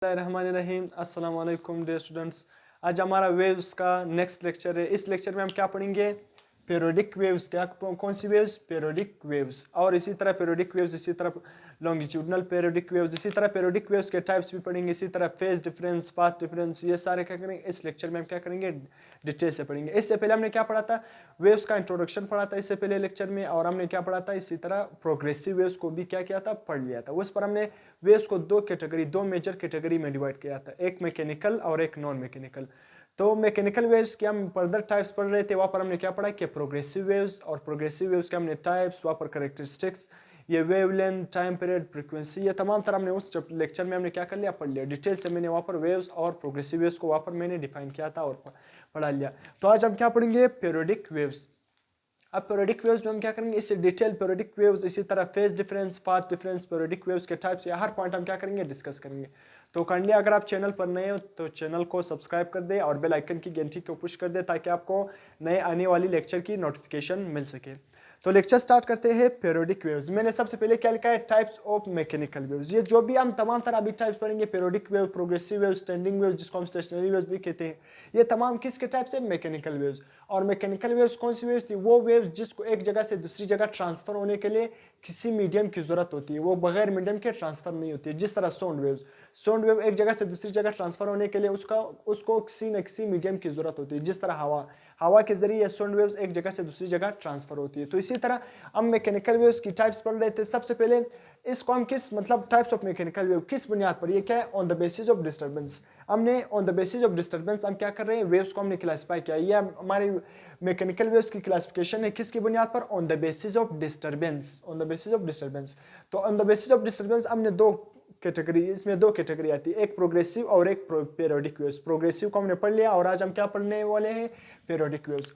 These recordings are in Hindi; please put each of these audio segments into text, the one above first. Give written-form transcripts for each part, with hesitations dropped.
रहीम अस्सलाम वालेकुम डियर स्टूडेंट्स। आज हमारा वेव्स का नेक्स्ट लेक्चर है। इस लेक्चर में हम क्या पढ़ेंगे? Periodic waves. क्या कौन सी वेव्स? Periodic waves. और इसी तरह पीरियोडिक वेव्स, इसी तरह लॉन्गिट्यूडनल पीरियोडिक वेव्स, इसी तरह पीरियोडिक वेव्स के टाइप्स भी पढ़ेंगे। इसी तरह फेज डिफरेंस, पाथ डिफरेंस, ये सारे क्या करेंगे इस लेक्चर में हम क्या करेंगे डिटेल से पढ़ेंगे। इससे पहले हमने क्या पढ़ा था? वेव्स का इंट्रोडक्शन पढ़ा था इससे पहले लेक्चर में। और हमने क्या पढ़ा था? इसी तरह प्रोग्रेसिव वेव्स को भी क्या किया था? पढ़ लिया था। उस पर हमने वेव्स को दो मेजर कैटेगरी में डिवाइड किया था, एक मैकेनिकल और एक नॉन मैकेनिकल। तो मैकेनिकल वेव्स के हम फर्दर टाइप्स पढ़ रहे थे। वहाँ पर हमने क्या पढ़ा कि प्रोग्रेसिव वेव्स, और प्रोग्रेसिव वेव्स के हमने टाइप्स, वहाँ पर कैरेक्टरिस्टिक्स, ये वेवलेंथ, टाइम पीरियड, फ्रीक्वेंसी, ये तमाम तरह हमने उस लेक्चर में हमने क्या कर लिया? पढ़ लिया डिटेल से। मैंने वहाँ पर वेव्स और प्रोग्रेसिव वेव्स को वहाँ पर मैंने डिफाइन किया था और पढ़ा लिया। तो आज हम क्या पढ़ेंगे? Periodic waves. अब पीरियोडिक वेव्स में हम क्या करेंगे? इससे डिटेल पीरियोडिक वेव्स, इसी तरह phase difference, path difference, periodic waves के टाइप्स, या हर पॉइंट हम क्या करेंगे? डिस्कस करेंगे। तो काइंडली अगर आप चैनल पर नए हो तो चैनल को सब्सक्राइब कर दे और बेल आइकन की घंटी को पुश कर दे ताकि आपको नए आने वाली लेक्चर की नोटिफिकेशन मिल सके। तो लेक्चर स्टार्ट करते हैं। Periodic waves. मैंने सबसे पहले क्या लिखा है? Types of mechanical waves. ये जो भी हम तमाम तरह अभी टाइप्स पढ़ेंगे, periodic wave, progressive wave, standing wave, जिसको हम स्टेशनरी वेव्स भी कहते हैं, ये तमाम किसके टाइप्स है? Mechanical waves. और मैकेनिकल वेव्स कौन सी वेव्स थी? वो वेव्स जिसको एक जगह से दूसरी जगह ट्रांसफर होने के लिए किसी मीडियम की जरूरत होती है, वो बगैर मीडियम के ट्रांसफर नहीं होती है। जिस तरह साउंड वेव एक जगह से दूसरी जगह ट्रांसफर होने के लिए उसको किसी न किसी मीडियम की जरूरत होती है। जिस तरह हवा के जरिए साउंड वेव्स एक जगह से दूसरी जगह ट्रांसफर होती है। तो इसी तरह हम मैकेनिकल वेव्स की टाइप्स पढ़ रहे थे। सबसे पहले इसको हम किस टाइप्स ऑफ मैकेनिकल वेव किस बुनियाद पर? ये क्या है? On the basis of disturbance. हमने on the basis of disturbance हम क्या कर रहे हैं? वेव्स को हमने क्लासिफाई किया। ये हमारी मैकेनिकल वेव्स की क्लासिफिकेशन है किसकी बुनियाद पर? On the basis of disturbance. On the basis of disturbance. तो on the basis of disturbance हमने इसमें दो कैटेगरी आती है, एक प्रोग्रेसिव और एक पीरियोडिक वेव्स। प्रोग्रेसिव को हमने पढ़ लिया और आज हम क्या पढ़ने वाले हैं? Periodic waves.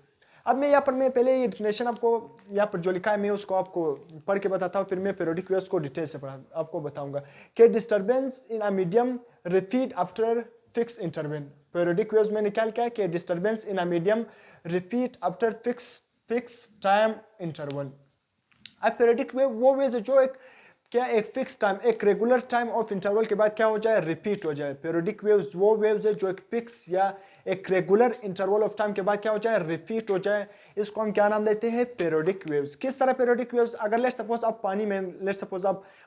अब मैं यहाँ पर पहले ये डेफिनेशन आपको यहाँ पर जो लिखा है मैं उसको आपको पढ़ के बताता हूँ, फिर मैं पीरियोडिक वेव्स को डिटेल से आपको बताऊंगा कि disturbance in a medium repeat after fix interval. Periodic waves में निकाल क्या है कि disturbance in a medium repeat after fix time interval. अब पीरियोडिक वेव वो वेव जो एक फिक्स टाइम, एक रेगुलर टाइम ऑफ इंटरवल के बाद क्या हो जाए? रिपीट हो जाए। पीरियोडिक वेव्स वो वेव्स है जो एक फिक्स या एक रेगुलर इंटरवल ऑफ टाइम के बाद क्या हो जाए? रिपीट हो जाए। इसको हम क्या नाम देते हैं? Periodic waves. किस तरह पीरियोडिक वेव्स? अगर लेट्स सपोज आप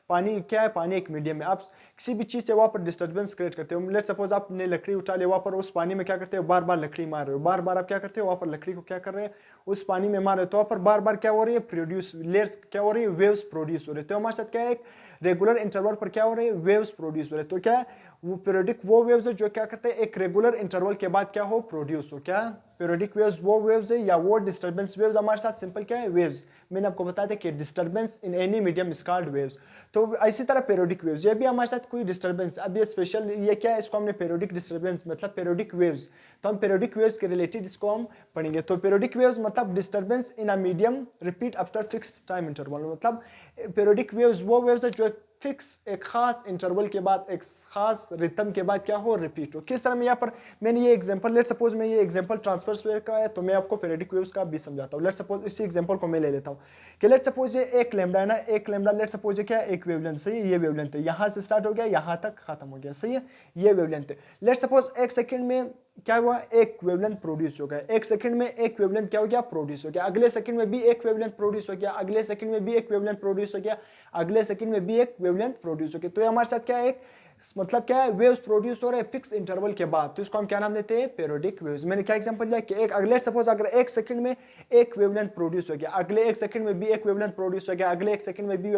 पानी क्या है? पानी एक मीडियम में आप किसी भी चीज से वहां पर डिस्टर्बेंस क्रिएट करते हो। लेट्स सपोज आपने लकड़ी उठा लिया, वहां पर उस पानी में क्या करते हो? बार बार लकड़ी मार रहे हो, बार बार आप क्या करते हो? वहां पर लकड़ी को क्या कर रहे हैं? उस पानी में मार रहे हो, तो वहां पर बार बार क्या हो रही है? प्रोड्यूस लेयर्स क्या हो रही है? वेव्स प्रोड्यूस हो रहे हैं। तो हमारे साथ क्या है? एक रेगुलर इंटरवल पर क्या हो रहे हैं? वेव्स प्रोड्यूस हो रहे हैं। तो क्या है? वो पीरियोडिक वो वेव्स है जो क्या करते हैं? एक रेगुलर इंटरवल के बाद क्या हो? प्रोड्यूस हो। क्या पीरियोडिक वेव्स वो वेव्स है या वो डिस्टर्बेंस वेव्स? हमारे साथ सिंपल क्या है? वेव्स। मैंने आपको बताया था कि disturbance in any medium is called waves. तो इसी तरह पीरियोडिक वेव्स, ये भी हमारे साथ कोई डिस्टर्बेंस, अब ये स्पेशल ये क्या है? इसको हमने पीरियोडिक डिस्टर्बेंस मतलब पीरियोडिक वेव्स। तो हम पीरियोडिक वेव्स के रिलेटेड इसको हम पढ़ेंगे। तो पीरियोडिक वेव्स मतलब disturbance in a medium repeat after fix time interval. मतलब पीरियोडिक वेव्स वो वेव्स है जो फिक्स एक खास इंटरवल के बाद, एक खास रिथम के बाद क्या हो? रिपीट हो। किस तरह में? यहाँ पर मैंने ये एग्जांपल, लेट सपोज मैं ये एग्जांपल ट्रांसवर्स वेव का है तो मैं आपको पीरियोडिक वेव्स का भी समझाता हूँ। लेट सपोज इसी एग्जांपल को मैं ले लेता हूँ कि लेट सपोज ये एक लैम्डा है ना, एक लैम्डा लेट सपोज ये क्या है? एक वेवलेंथ। सही है? ये वेवलेंथ है, यहाँ से स्टार्ट हो गया यहाँ तक खत्म हो गया। सही है? ये वेवलेंथ है। लेट सपोज एक सेकंड में क्या हुआ? एक वेवलेंथ प्रोड्यूस हो गया। एक सेकंड में एक वेवलेंथ क्या हो गया? प्रोड्यूस हो गया। अगले सेकंड में भी एक वेवलेंथ प्रोड्यूस हो गया। अगले सेकंड में भी एक वेवलेंथ प्रोड्यूस हो गया। अगले सेकंड में भी एक वेवलेंथ प्रोड्यूस हो गया। तो ये हमारे साथ क्या है? एक मतलब क्या है? वेव्स प्रोड्यूस हो रहे हैं फिक्स इंटरवल के बाद, तो इसको हम क्या नाम देते हैं? Periodic waves. मैंने क्या एग्जांपल दिया कि एक अगले सपोज अगर एक सेकंड में एक वेवलेंथ प्रोड्यूस हो गया, अगले एक सेकंड में भी एक वेवलेंथ प्रोड्यूस हो गया, अगले एक सेकंड में भी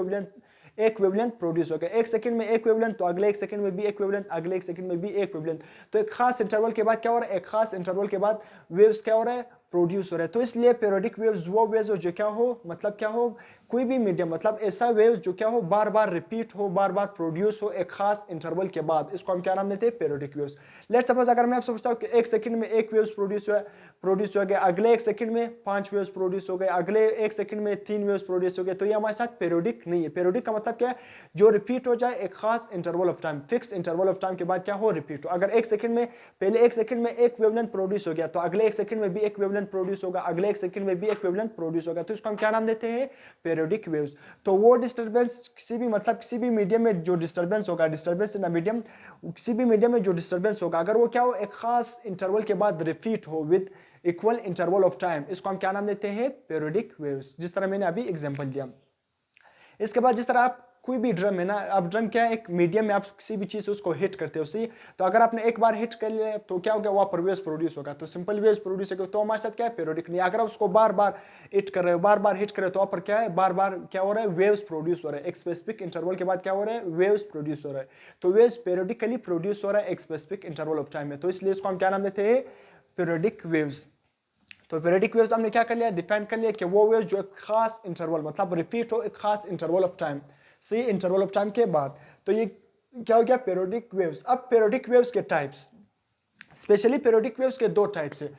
एक वेवलेंथ प्रोड्यूस हो गया। एक सेकंड में एक वेवलेंथ तो अगले एक सेकंड में भी एक वेवलेंथ, अगले एक सेकंड में भी एक वेवलेंथ। तो एक खास इंटरवल के बाद क्या हो रहा है? एक खास इंटरवल के बाद वेव्स क्या हो रहा है? प्रोड्यूस हो रहा है। तो इसलिए पीरियोडिक वेव्स वो वेव्स जो क्या हो? मतलब क्या हो? कोई भी मीडियम मतलब ऐसा वेव जो क्या हो? बार बार रिपीट हो, बार बार प्रोड्यूस हो एक खास इंटरवल के बाद, इसको हम क्या नाम देते हैं? Periodic waves. लेट सपोज अगर मैं आपसे पूछता हूं कि एक सेकंड में एक वेव्स प्रोड्यूस हो गए, अगले एक सेकंड में 5 वेव्स प्रोड्यूस हो गए, अगले एक सेकंड में 3 वेव्स प्रोड्यूस हो गए, तो ये हमारे साथ पीरियोडिक नहीं है। पीरियोडिक का मतलब क्या है? जो रिपीट हो जाए एक खास interval of time, fix interval of time के बाद क्या हो? रिपीट हो। अगर एक सेकंड में पहले एक सेकंड में एक वेवलेंथ प्रोड्यूस हो गया तो अगले एक सेकंड में भी एक वेवलेंथ वेवलेंथ प्रोड्यूस होगा, अगले 1 सेकंड में भी एक वेवलेंथ प्रोड्यूस होगा, तो इसको हम क्या नाम देते हैं, पीरियोडिक वेव्स। तो वो डिस्टर्बेंस किसी भी मीडियम में जो डिस्टर्बेंस होगा, डिस्टर्बेंस इन मीडियम, किसी भी मीडियम में जो डिस्टर्बेंस होगा, अगर वो क्या हो, एक खास इंटरवल के बाद रिपीट हो with equal interval of time, इसको हम क्या नाम देते हैं, पीरियोडिक वेव्स, जिस तरह मैंने अभी एग्जांपल दिया। इसके बाद जिस तरह आप कोई भी ड्रम है ना, अब ड्रम क्या है, एक मीडियम में आप किसी भी चीज से उसको हिट करते हो, सही। तो अगर आपने एक बार हिट कर लिया तो क्या होगा, वहाँ पर वेव्स प्रोड्यूस होगा, तो सिंपल वेव्स प्रोड्यूस होगा, तो हमारे साथ क्या है, पीरियोडिक नहीं। अगर आप उसको बार बार हिट कर रहे हो, बार बार हिट कर रहे हो, तो वहाँ पर क्या है, बार बार क्या हो रहा है, वेव्स प्रोड्यूस हो रहा है, एक स्पेसिफिक इंटरवल के बाद क्या हो रहा है, वेव्स प्रोड्यूस हो रहा है। तो वेव्स पीरियोडिकली प्रोड्यूस हो रहा है एक स्पेसिफिक इंटरवल ऑफ टाइम में, तो इसलिए इसको हम क्या नाम देते हैं, पीरियोडिक वेव्स। तो पीरियोडिक वेव्स हमने क्या कर लिया, डिफाइन कर लिया कि वो वेव्स जो एक खास इंटरवल, मतलब रिपीट हो एक खास इंटरवल ऑफ टाइम, सही, इंटरवल ऑफ टाइम के बाद, तो ये क्या हो गया, पीरियोडिक वेव्स। अब पीरियोडिक वेव्स के टाइप्स, स्पेशली पीरियोडिक वेव्स के दो टाइप्स है,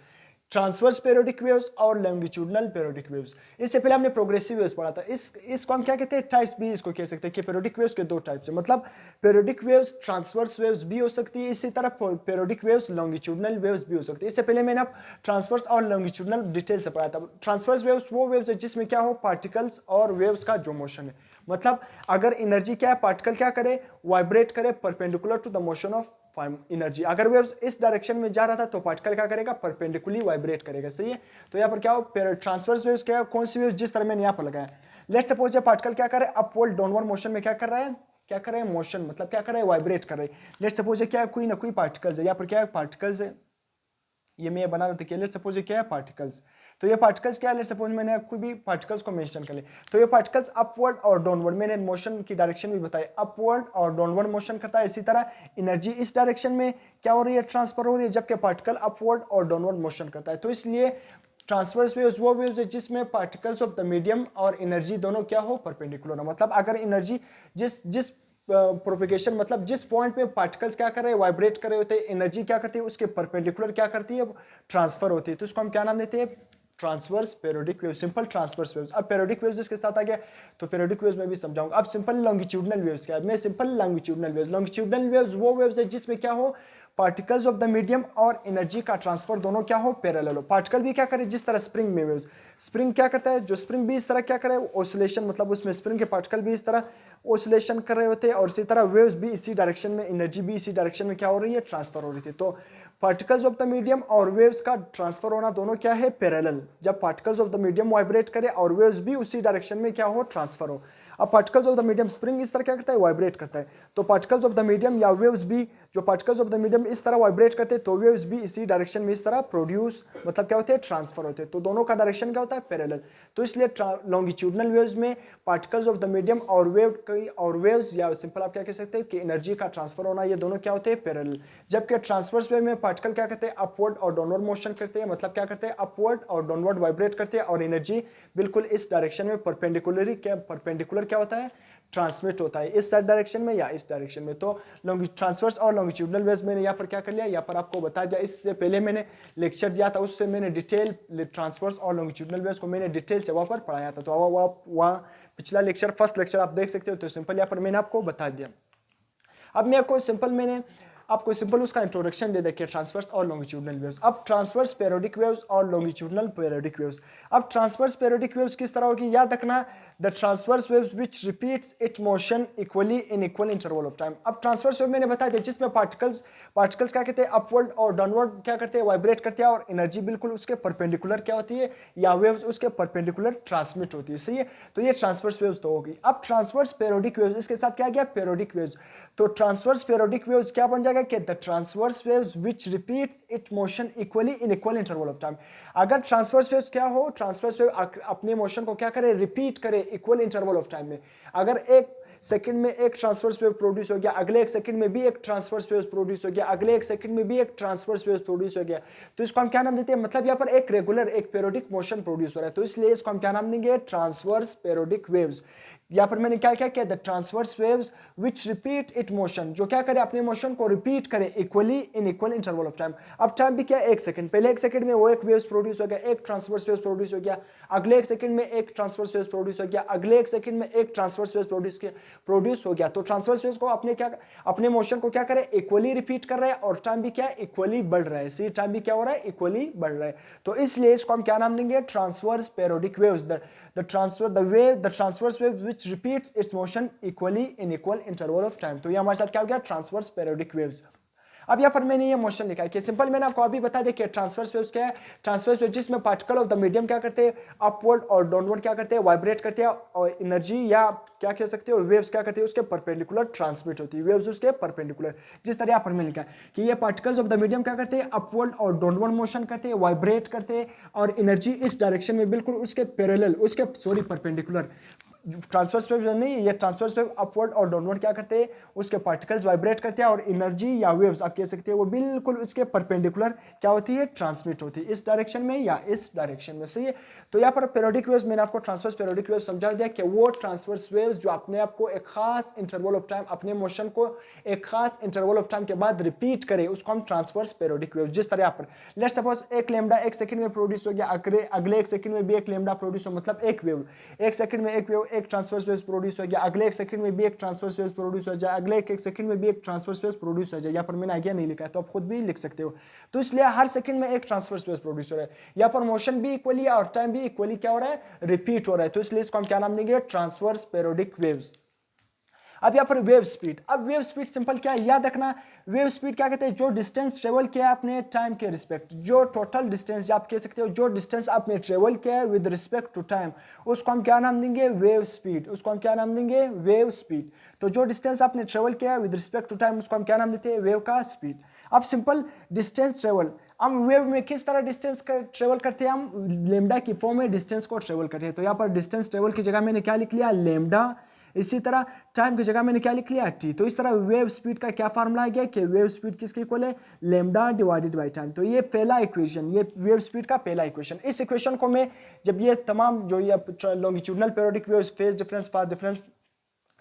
ट्रांसवर्स पीरियोडिक वेव्स और लॉन्गिट्यूडनल पीरियोडिक वेव्स। इससे पहले हमने प्रोग्रेसिव वेव्स पढ़ा था, इसको हम क्या कहते हैं, टाइप्स भी इसको कह सकते हैं कि पीरियोडिक वेव्स के दो टाइप्स है, मतलब पीरियोडिक वेव्स ट्रांसवर्स वेव्स भी हो सकती है, इसी तरह पीरियोडिक वेव्स लॉन्गिट्यूडनल वेव्स भी हो सकती है। इससे पहले मैंने आप ट्रांसवर्स और लॉन्गिट्यूडनल डिटेल से पढ़ा था। ट्रांसवर्स वेव्स वो वेव्स है जिसमें क्या हो, पार्टिकल्स और वेव्स का जो मोशन है, मतलब अगर एनर्जी क्या है, पार्टिकल क्या करे, वाइब्रेट करे perpendicular to the motion of energy. अगर वेव्स इस डायरेक्शन में जा रहा था तो पार्टिकल क्या करेगा, परपेंडिकुलरली वाइब्रेट करेगा, सही है। तो यहाँ पर क्या हो, ट्रांसवर्स वेव्स क्या है, कौन सी वेव्स, जिस तरह मैंने यहाँ पर लगाया, लेट्स सपोज ये पार्टिकल क्या करे, अपवर्ड डाउनवर्ड मोशन में क्या कर रहा है, क्या कर रहा है, मोशन, मतलब क्या कर रहा है, वाइब्रेट कर रहा है। लेट्स सपोज क्या है, कोई ना कोई पार्टिकल्स है, यहाँ पर क्या है, पार्टिकल्स है, ये मैं बना रहा था, लेट्स सपोज क्या है, पार्टिकल्स। तो ये पार्टिकल्स क्या है, लेट्स सपोज मैंने कोई भी पार्टिकल्स को मेंशन कर लिया, तो ये पार्टिकल्स अपवर्ड और डाउनवर्ड, मैंने मोशन की डायरेक्शन भी बताई, अपवर्ड और डाउनवर्ड मोशन करता है। इसी तरह एनर्जी इस डायरेक्शन में क्या हो रही है, ट्रांसफर हो रही है, जबकि पार्टिकल अपवर्ड और डाउनवर्ड मोशन करता है। तो इसलिए ट्रांसवर्स वेव्स वो वेव्स है जिसमें पार्टिकल्स ऑफ द मीडियम और एनर्जी दोनों क्या हो, परपेंडिकुलर हो, मतलब अगर एनर्जी जिस प्रोपिगेशन, मतलब जिस पॉइंट पे पार्टिकल्स क्या कर रहे हैं, वाइब्रेट कर रहे होते हैं, एनर्जी क्या करती है, उसके परपेंडिकुलर क्या करती है, ट्रांसफर होती है। तो इसको हम क्या नाम देते हैं, transverse periodic waves, simple transverse waves. अब पीरियोडिक वेव्स इसके साथ आ गया, तो पीरियोडिक वेव्स में भी समझाऊंगा। अब सिंपल लॉन्गिट्यूडनल वेव्स क्या है, मैं simple longitudinal waves, longitudinal waves वो वेव्स है जिसमें क्या हो, पार्टिकल्स ऑफ द मीडियम और एनर्जी का ट्रांसफर दोनों क्या हो, पैरेलल हो। पार्टिकल भी क्या करे, जिस तरह स्प्रिंग में वेव्स, स्प्रिंग क्या करता है, जो स्प्रिंग भी इस तरह क्या करे, ऑसिलेशन, मतलब उसमें स्प्रिंग के पार्टिकल भी इस तरह ऑसिलेशन कर रहे होते हैं, और इसी तरह वेव्स भी इसी डायरेक्शन में, एनर्जी भी इसी डायरेक्शन में क्या हो रही है, ट्रांसफर हो रही थी। तो पार्टिकल्स ऑफ द मीडियम और वेव्स का ट्रांसफर होना दोनों क्या है, पैरेलल, जब particles of the medium vibrate करे और वेव्स भी उसी डायरेक्शन में क्या हो, ट्रांसफर हो। अब particles of the medium, spring इस तरह क्या करता है, वाइब्रेट करता है, तो पार्टिकल्स ऑफ द मीडियम या वेव्स भी, जो पार्टिकल्स ऑफ द मीडियम इस तरह वाइब्रेट करते हैं, तो वेव्स भी इसी डायरेक्शन में इस तरह प्रोड्यूस, मतलब क्या होते हैं, ट्रांसफर होते हैं। तो दोनों का डायरेक्शन क्या होता है, पैरेलल। तो इसलिए लॉन्गिट्यूडनल वेव्स में पार्टिकल्स ऑफ द मीडियम और वेव्स, या सिंपल आप क्या कह सकते हैं कि एनर्जी का ट्रांसफर होना, ये दोनों क्या होते हैं, पैरेलल। जबकि ट्रांसवर्स वेव में पार्टिकल क्या करते हैं, अपवर्ड और डाउनवर्ड मोशन करते हैं, मतलब क्या करते हैं, अपवर्ड और डाउनवर्ड वाइब्रेट करते हैं, और एनर्जी बिल्कुल इस डायरेक्शन में परपेंडिकुलर क्या होता है, ट्रांसमिट होता है, इस डायरेक्शन में या इस डायरेक्शन में। तो ट्रांसवर्स और लॉन्गिट्यूडनल वेव्स मैंने यहाँ पर क्या कर लिया, यहाँ पर आपको बता दिया। इससे पहले मैंने लेक्चर दिया था, उससे मैंने डिटेल ट्रांसवर्स और लॉन्गिट्यूडनल वेव्स को मैंने डिटेल से वहाँ पर पढ़ाया था, तो वहाँ पिछला लेक्चर, फर्स्ट लेक्चर आप देख सकते हो। तो सिंपल यहाँ पर मैंने आपको बता दिया। अब मैं आपको सिंपल उसका इंट्रोडक्शन दे देखिए, ट्रांसवर्स और लॉन्गिट्यूडनल वेव्स। अब ट्रांसवर्स पीरियोडिक वेव्स और लॉन्गिट्यूडनल पीरियोडिक वेव्स। अब ट्रांसवर्स पीरियोडिक वेव्स किस तरह होगी, याद रखना, the transverse waves which repeats it motion equally in equal interval of time. अब ट्रांसवर्स वेव मैंने बताया था जिसमें पार्टिकल्स क्या कहते हैं, अपवर्ड और डाउनवर्ड क्या करते हैं, वाइब्रेट करते हैं, और एनर्जी बिल्कुल उसके परपेंडिकुलर क्या होती है, या वेव्स उसके परपेंडिकुलर ट्रांसमिट होती है, सही है। तो ये ट्रांसवर्स वेव्स तो होगी। अब ट्रांसवर्स पीरियोडिक वेव्स, इसके साथ क्या गया, पीरियोडिक वेव्स। तो ट्रांसवर्स पीरियोडिक वेव्स क्या बन जाएगा कि the transverse waves which repeats it motion equally in equal interval of time. अगर ट्रांसवर्स वेव्स क्या हो, ट्रांसवर्स वेव अपने मोशन को क्या करे, रिपीट करे इक्वल इंटरवल ऑफ टाइम में। अगर एक सेकंड में एक ट्रांसवर्स वेव प्रोड्यूस हो गया, अगले एक सेकंड में भी एक ट्रांसवर्स वेव प्रोड्यूस हो गया, अगले एक सेकंड में भी एक ट्रांसवर्स वेव प्रोड्यूस हो गया, तो इसको हम क्या नाम देते हैं, मतलब यहाँ पर एक रेगुलर, एक पीरियोडिक मोशन प्रोड्यूस हो रहा है, तो इसलिए इसको हम क्या नाम देंगे, ट्रांसवर्स पीरियोडिक वेव्स। यहाँ पर मैंने क्या क्या किया, the transverse waves which repeat it motion, जो क्या करे अपने मोशन को रिपीट करे equally in equal interval of time. अब टाइम भी क्या, 1 सेकंड, पहले 1 सेकंड में वो एक वेव्स प्रोड्यूस हो गया, एक ट्रांसवर्स वेव्स प्रोड्यूस हो गया, अगले 1 सेकंड में एक ट्रांसवर्स वेव्स प्रोड्यूस हो गया, अगले 1 सेकंड में एक ट्रांसवर्स वेव्स प्रोड्यूस हो गया। तो ट्रांसवर्स वेव्स को अपने मोशन को क्या करे, इक्वली रिपीट कर रहा है, और टाइम भी क्या इक्वली बढ़ रहा है। सी टाइम भी क्या हो रहा है, इक्वली बढ़ रहा है। तो इसलिए इसको हम क्या नाम देंगे, transverse periodic waves. The transverse wave which repeats its motion equally in equal interval of time। तो ये हमारे साथ क्या हो गया, ट्रांसवर्स पेरियोडिक वेव्स। अब यहाँ पर मैंने ये मोशन लिखा है कि सिंपल, मैंने आपको अभी बता दिया कि ट्रांसवर्स वेव्स क्या है। ट्रांसवर्स वेव जिसमें पार्टिकल ऑफ द मीडियम क्या करते हैं, अपवर्ड और डाउनवर्ड क्या करते हैं, वाइब्रेट करते हैं, और एनर्जी या क्या कह सकते हो, वेव्स क्या करते हैं, उसके परपेंडिकुलर ट्रांसमिट होती है, वेव्स उसके परपेंडिकुलर। जिस तरह यहाँ पर मैंने लिखा है कि ये पार्टिकल्स ऑफ द मीडियम क्या करते हैं, अपवर्ड और डाउनवर्ड मोशन करते हैं, वाइब्रेट करते हैं, और एनर्जी इस डायरेक्शन में बिल्कुल उसके पैरेलल, उसके परपेंडिकुलर। ट्रांसवर्स वेव नहीं, ये ट्रांसवर्स वेव अपवर्ड और डाउनवर्ड क्या करते हैं, उसके पार्टिकल्स वाइब्रेट करते हैं, और एनर्जी या वेव्स आप कह सकते हैं वो बिल्कुल उसके परपेंडिकुलर क्या होती है, ट्रांसमिट होती है, इस डायरेक्शन में या इस डायरेक्शन में। सही है। तो यहाँ पर पेरियोडिक वेव्स मैंने आपको ट्रांसवर्स पेरियोडिक वेव्स समझा दिया कि वो ट्रांसवर्स वेव्स जो अपने आप को एक खास इंटरवल ऑफ टाइम, अपने मोशन को एक खास इंटरवल ऑफ टाइम के बाद रिपीट करे, उसको हम ट्रांसवर्स पेरियोडिक वेव्स। जिस तरह यहाँ पर लेट्स सपोज एक लैम्डा 1 सेकंड में प्रोड्यूस हो गया, अगले 1 सेकंड में भी एक लैम्डा प्रोड्यूस हो, मतलब एक वेव 1 सेकंड में एक वेव, एक ट्रांसवर्स वेव प्रोड्यूस हो गया, अगले 1 सेकंड में भी एक ट्रांसवर्स वेव प्रोड्यूस हो जाए, अगले 1 सेकंड में भी एक ट्रांसवर्स वेव प्रोड्यूस हो जाए। यहाँ पर मैंने आइडिया नहीं लिखा है, तो आप खुद भी लिख सकते हो। तो इसलिए हर सेकंड में एक ट्रांसवर्स वेव प्रोड्यूस हो रहा है। यहाँ पर मोशन भी इक्वली और टाइम भी इक्वली क्या हो रहा है, रिपीट हो रहा है। तो इसलिए इसको हम क्या नाम देंगे, ट्रांसवर्स पेरियोडिक वेव्स। अब यहाँ पर वेव स्पीड, अब वेव स्पीड सिंपल क्या है, याद रखना, वेव स्पीड क्या कहते हैं, जो डिस्टेंस ट्रेवल किया है आपने टाइम के रिस्पेक्ट, जो टोटल डिस्टेंस आप कह सकते हो, जो डिस्टेंस आपने ट्रेवल किया है विद रिस्पेक्ट टू टाइम, उसको हम क्या नाम देंगे, वेव स्पीड। उसको हम क्या नाम देंगे, वेव स्पीड। तो जो डिस्टेंस आपने ट्रेवल किया है विद रिस्पेक्ट टू टाइम, उसको हम क्या नाम देते हैं, वेव का स्पीड। अब सिंपल डिस्टेंस ट्रेवल, हम वेव में किस तरह डिस्टेंस ट्रेवल करते हैं, हम लेमडा की फॉर्म में डिस्टेंस को ट्रेवल करते हैं। तो यहाँ पर डिस्टेंस ट्रेवल की जगह मैंने क्या लिख लिया, लेमडा। इसी तरह टाइम की जगह मैंने क्या लिख लिया, टी। तो इस तरह वेव स्पीड का क्या फार्मूला आ गया कि वेव स्पीड किसके इक्वल है, लेमडा डिवाइडेड बाय टाइम। तो ये पहला इक्वेशन, ये वेव स्पीड का पहला इक्वेशन। इस इक्वेशन को मैं जब ये तमाम जो ये longitudinal periodic waves, phase difference, path difference,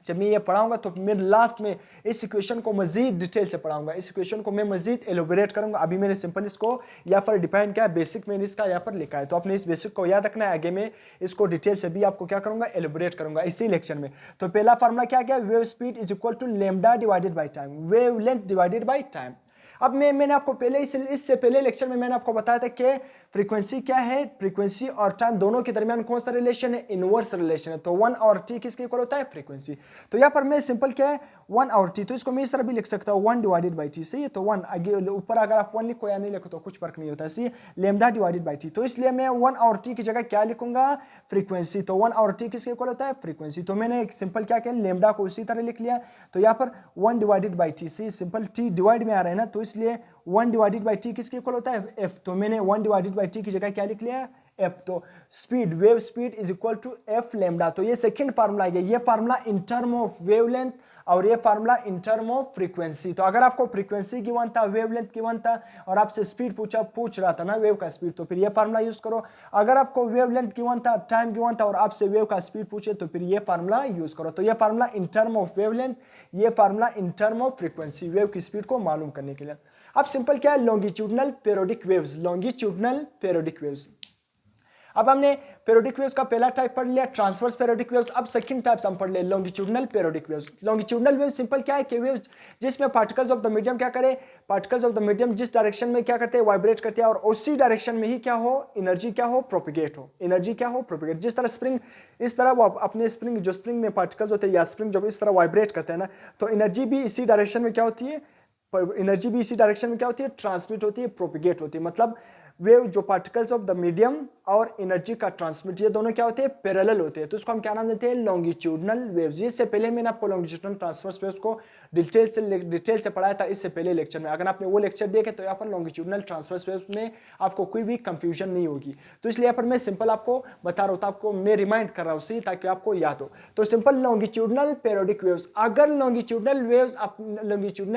जब मैं ये पढ़ाऊंगा तो मैं लास्ट में इस इक्वेशन को मजीद डिटेल से पढ़ाऊंगा, इस इक्वेशन को मैं मजीद एलोबरेट करूंगा। अभी मैंने सिंपल इसको यहाँ पर डिफाइन किया, बेसिक मैंने इसका यहाँ पर लिखा है, तो आपने इस बेसिक को याद रखना है। आगे मैं इसको डिटेल से भी आपको क्या करूंगा, एलोबरेट करूंगा इसी लेक्चर में। तो पहला फार्मूला क्या गया, wave speed is equal to lambda divided by time, wave length divided by time. अब मैंने आपको पहले इससे पहले लेक्चर में मैंने आपको बताया था कि फ्रीक्वेंसी क्या है, फ्रीक्वेंसी और टाइम दोनों के दरमियान कौन सा रिलेशन है, इनवर्स रिलेशन है। तो 1 और t किसके इक्वल होता है, फ्रीक्वेंसी। तो यहाँ पर मैं सिंपल क्या है, 1 और t, तो इसको मैं इस तरह भी लिख सकता हूँ, 1 डिवाइडेड बाई टी। सही है। तो 1 आगे ऊपर अगर आप 1 लिखो या नहीं लिखो तो कुछ फर्क नहीं होता है। सही, लेमडा डिवाइडेड बाई टी। तो इसलिए मैं 1 और t की जगह क्या लिखूंगा, फ्रीक्वेंसी। तो 1 और t किसके इक्वल होता है, फ्रीक्वेंसी। तो मैंने सिंपल क्या किया, लेमडा को उसी तरह लिख लिया। तो यहाँ पर 1 divided by T, see simple t divide में आ रहा है ना, तो इसलिए 1 डिवाइडेड बाई टी किसके इक्वल होता है, f। तो मैंने 1 डिवाइडेड बाई टी की जगह क्या लिख लिया, f। तो speed, wave speed is equal to f lambda. तो ये सेकंड फार्मूला है, ये formula in term of wavelength और ये formula in term of frequency. तो अगर आपको फ्रीक्वेंसी गिवन था, वेवलेंथ गिवन था और आपसे स्पीड पूछ रहा था ना, वेव का स्पीड, तो फिर ये फार्मूला यूज करो। अगर आपको वेवलेंथ गिवन था, टाइम गिवन था और आपसे वेव का स्पीड पूछे तो फिर ये फार्मूला यूज करो। तो ये formula in term of wavelength, ये formula in term of frequency, wave की स्पीड को मालूम करने के लिए। अब सिंपल क्या है, longitudinal periodic waves, longitudinal periodic waves. अब हमने पेरियोडिक वेव्स का पहला टाइप पढ़ लिया, ट्रांसवर्स पेरियोडिक वेव्स। अब सेकंड टाइप हम पढ़ ले, longitudinal periodic waves. Longitudinal wave simple क्या है कि वेव्स जिसमें पार्टिकल्स ऑफ द मीडियम क्या करे, पार्टिकल्स ऑफ द मीडियम जिस डायरेक्शन में क्या करते हैं, वाइब्रेट करते हैं, और उसी डायरेक्शन में ही क्या हो, एनर्जी क्या हो, प्रोपिगेट हो, एनर्जी क्या हो, प्रोपिगेट। जिस तरह स्प्रिंग, इस तरह वो अपने स्प्रिंग, जो स्प्रिंग में पार्टिकल्स होते हैं या स्प्रिंग जब इस तरह वाइब्रेट करते हैं ना, तो एनर्जी भी इसी डायरेक्शन में क्या होती है, एनर्जी भी इसी डायरेक्शन में क्या होती है, ट्रांसमिट होती है, प्रोपिगेट होती है। मतलब वेव जो पार्टिकल्स ऑफ द मीडियम और एनर्जी का ट्रांसमिट, ये दोनों क्या होते हैं, पैरेलल होते हैं। तो इसको हम क्या नाम देते हैं, लॉन्गिट्यूडनल वेव्स। इससे पहले मैंने आपको लॉन्गिट्यूडनल ट्रांसवर्स वेव्स को डिटेल से पढ़ाया था इससे पहले लेक्चर में। अगर आपने वो लेक्चर देखे तो यहाँ पर लॉन्गिट्यूडनल ट्रांसवर्स वेव्स में आपको कोई भी कंफ्यूजन नहीं होगी। तो इसलिए यहाँ पर मैं सिंपल आपको बता रहा हूँ, आपको मैं रिमाइंड कर रहा हूँ सही, ताकि आपको याद हो। तो सिंपल लॉन्गिट्यूडनल पेरियोडिक वेव्स, अगर लॉन्गिट्यूडनल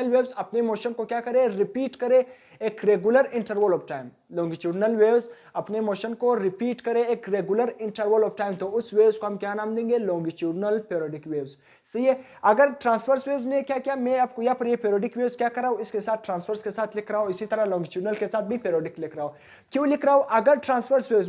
वेव्स अपने मोशन को क्या करे, रिपीट करे एक regular interval of time. Longitudinal waves अपने मोशन को रिपीट करे एक रेगुलर इंटरवल ऑफ टाइम, तो उस वेव्स को हम क्या नाम देंगे, लॉन्गिट्यूडनल पीरियोडिक वेव्स। सही है। अगर ट्रांसवर्स वेव्स ने क्या किया, मैं आपको यहाँ पर ये पीरियोडिक वेव्स क्या कर रहा हूँ, इसके साथ ट्रांसवर्स के साथ लिख रहा हूँ, इसी तरह लॉन्गिट्यूडनल के साथ भी पीरियोडिक लिख रहा हूँ। क्यों लिख रहा हूँ, अगर ट्रांसवर्स वेव्स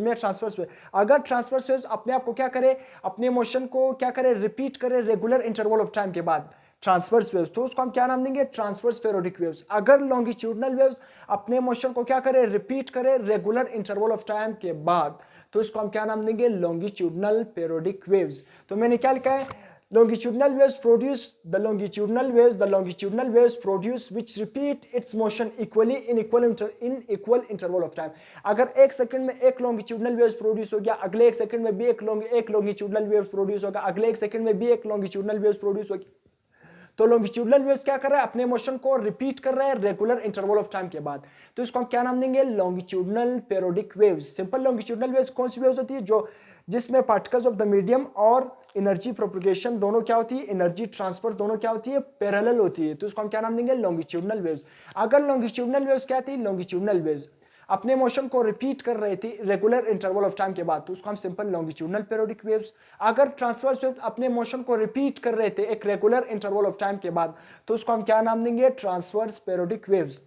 अपने आप को क्या करे, अपने मोशन को क्या करे, रिपीट करे रेगुलर इंटरवल ऑफ टाइम के बाद, ट्रांसवर्स वेव्स, तो उसको हम क्या नाम देंगे, ट्रांसवर्स पीरियोडिक वेव्स। अगर लॉन्गिट्यूडनल वेव्स अपने मोशन को क्या करे, रिपीट करे रेगुलर इंटरवल ऑफ टाइम के बाद, तो इसको हम क्या नाम देंगे, लॉन्गिट्यूडनल पीरियोडिक वेव्स। तो मैंने क्या लिखा है, longitudinal waves produce the longitudinal waves produce which repeat its motion equally in equal interval of time। अगर एक सेकंड में एक longitudinal waves प्रोड्यूस हो गया, अगले एक सेकंड में भी एक longitudinal waves प्रोड्यूस होगा, अगले एक सेकंड में भी एक longitudinal waves प्रोड्यूस होगी, तो लॉन्गिट्यूडनल वेव्स क्या कर रहा है, अपने मोशन को रिपीट कर रहा है रेगुलर इंटरवल ऑफ टाइम के बाद, तो इसको हम क्या नाम देंगे, longitudinal periodic waves. Simple longitudinal waves कौन सी वेव्स होती है, जो जिसमें पार्टिकल्स ऑफ द मीडियम और एनर्जी प्रोपगेशन दोनों क्या होती है, एनर्जी ट्रांसफर दोनों क्या होती है, पैरेलल होती है, तो इसको हम क्या नाम देंगे, लॉन्गिट्यूडनल वेव्स। अगर लॉन्गिट्यूडनल वेव्स क्या थी, लॉन्गिट्यूडनल वेव्स अपने मोशन को रिपीट कर रही थी रेगुलर इंटरवल ऑफ टाइम के बाद, तो उसको हम सिंपल लॉन्गिट्यूडनल पीरियोडिक वेव्स। अगर ट्रांसवर्स वेव्स अपने मोशन को रिपीट कर रहे थे एक रेगुलर इंटरवल ऑफ टाइम के बाद, तो उसको हम क्या नाम देंगे, ट्रांसवर्स पीरियोडिक वेव्स।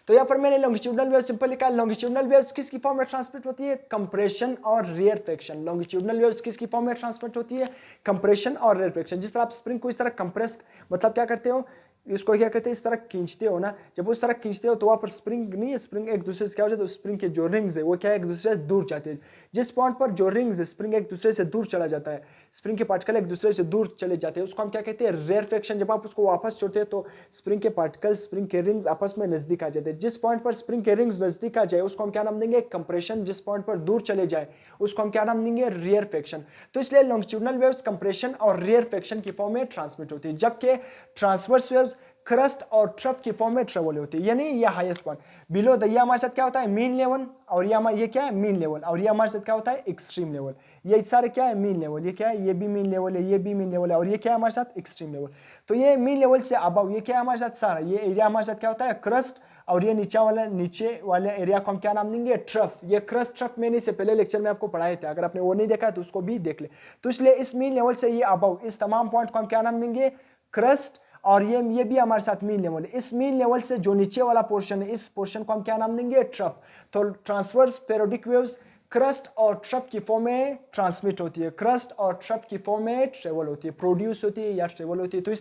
तो यहाँ पर मैंने लॉन्गिट्यूडनल वेव्स सिंपल लिखा है। लॉन्गिट्यूडनल वेव्स किसकी फॉर्म में ट्रांसमिट होती है, कंप्रेशन और रेयरफेक्शन। लॉन्गिट्यूडनल वेव्स किसकी फॉर्म में ट्रांसमिट होती है, कंप्रेशन और रेयरफेक्शन। जिस तरह आप स्प्रिंग को इस तरह कंप्रेस, मतलब क्या करते हो, इसको क्या कहते हैं, इस तरह खींचते हो ना, जब उस तरह खींचते हो तो वहाँ पर स्प्रिंग नहीं है, स्प्रिंग एक दूसरे से क्या हो जाता है, तो स्प्रिंग के जो रिंग्स है वो क्या है, एक दूसरे से दूर जाते हैं। जिस पॉइंट पर जो रिंग्स है, स्प्रिंग एक दूसरे से दूर चला जाता है, स्प्रिंग के पार्टिकल एक दूसरे से दूर चले जाते हैं, उसको हम क्या कहते हैं, रेयरफेक्शन। जब आप उसको वापस छोड़ते हैं तो स्प्रिंग के पार्टिकल, स्प्रिंग के रिंग्स आपस में नजदीक आ जाते हैं। जिस पॉइंट पर स्प्रिंग के रिंग्स नजदीक आ जाए उसको हम क्या नाम देंगे, कंप्रेशन। जिस पॉइंट पर दूर चले जाए उसको हम क्या नाम देंगे, रेयरफेक्शन। तो इसलिए लॉन्गिट्यूडनल वेव्स कंप्रेशन और रेयरफेक्शन की फॉर्म में ट्रांसमिट होती है, जबकि ट्रांसवर्स वेव्स क्रस्ट और ट्रफ की फॉर्म में ट्रेवल होती है, यानी ये हाईएस्ट पॉइंट बिलो द, ये हमारे साथ क्या होता है, मीन लेवल, और ये क्या है, मीन लेवल, और ये हमारे साथ क्या होता है, एक्सट्रीम लेवल। ये सारे क्या है, मीन लेवल, ये क्या है, ये भी मीन लेवल है, ये भी मीन लेवल है, और ये क्या है हमारे साथ, एक्सट्रीम लेवल। तो ये मीन लेवल से अबव ये क्या है हमारे साथ, सारा ये एरिया हमारे साथ क्या होता है, क्रस्ट, और ये नीचे वाले एरिया को हम क्या नाम देंगे, ट्रफ। ये क्रस्ट ट्रफ मैंने इससे पहले लेक्चर में आपको पढ़ाए थे, अगर आपने वो नहीं देखा है तो उसको भी देख ले। तो इसलिए इस मीन लेवल से ये अबव, इस तमाम पॉइंट को हम क्या नाम देंगे, क्रस्ट, और ये भी हमारे साथ मीन लेवल है। इस मीन लेवल से जो नीचे वाला पोर्शन है, इस पोर्शन को हम क्या नाम देंगे, ट्रफ। तो ट्रांसवर्स पीरियोडिक वेव्स क्रस्ट और ट्रफ की फॉर्म में ट्रांसमिट होती है, क्रस्ट और ट्रफ की फॉर्म में ट्रेवल होती है, प्रोड्यूस होती है या ट्रेवल होती है। तो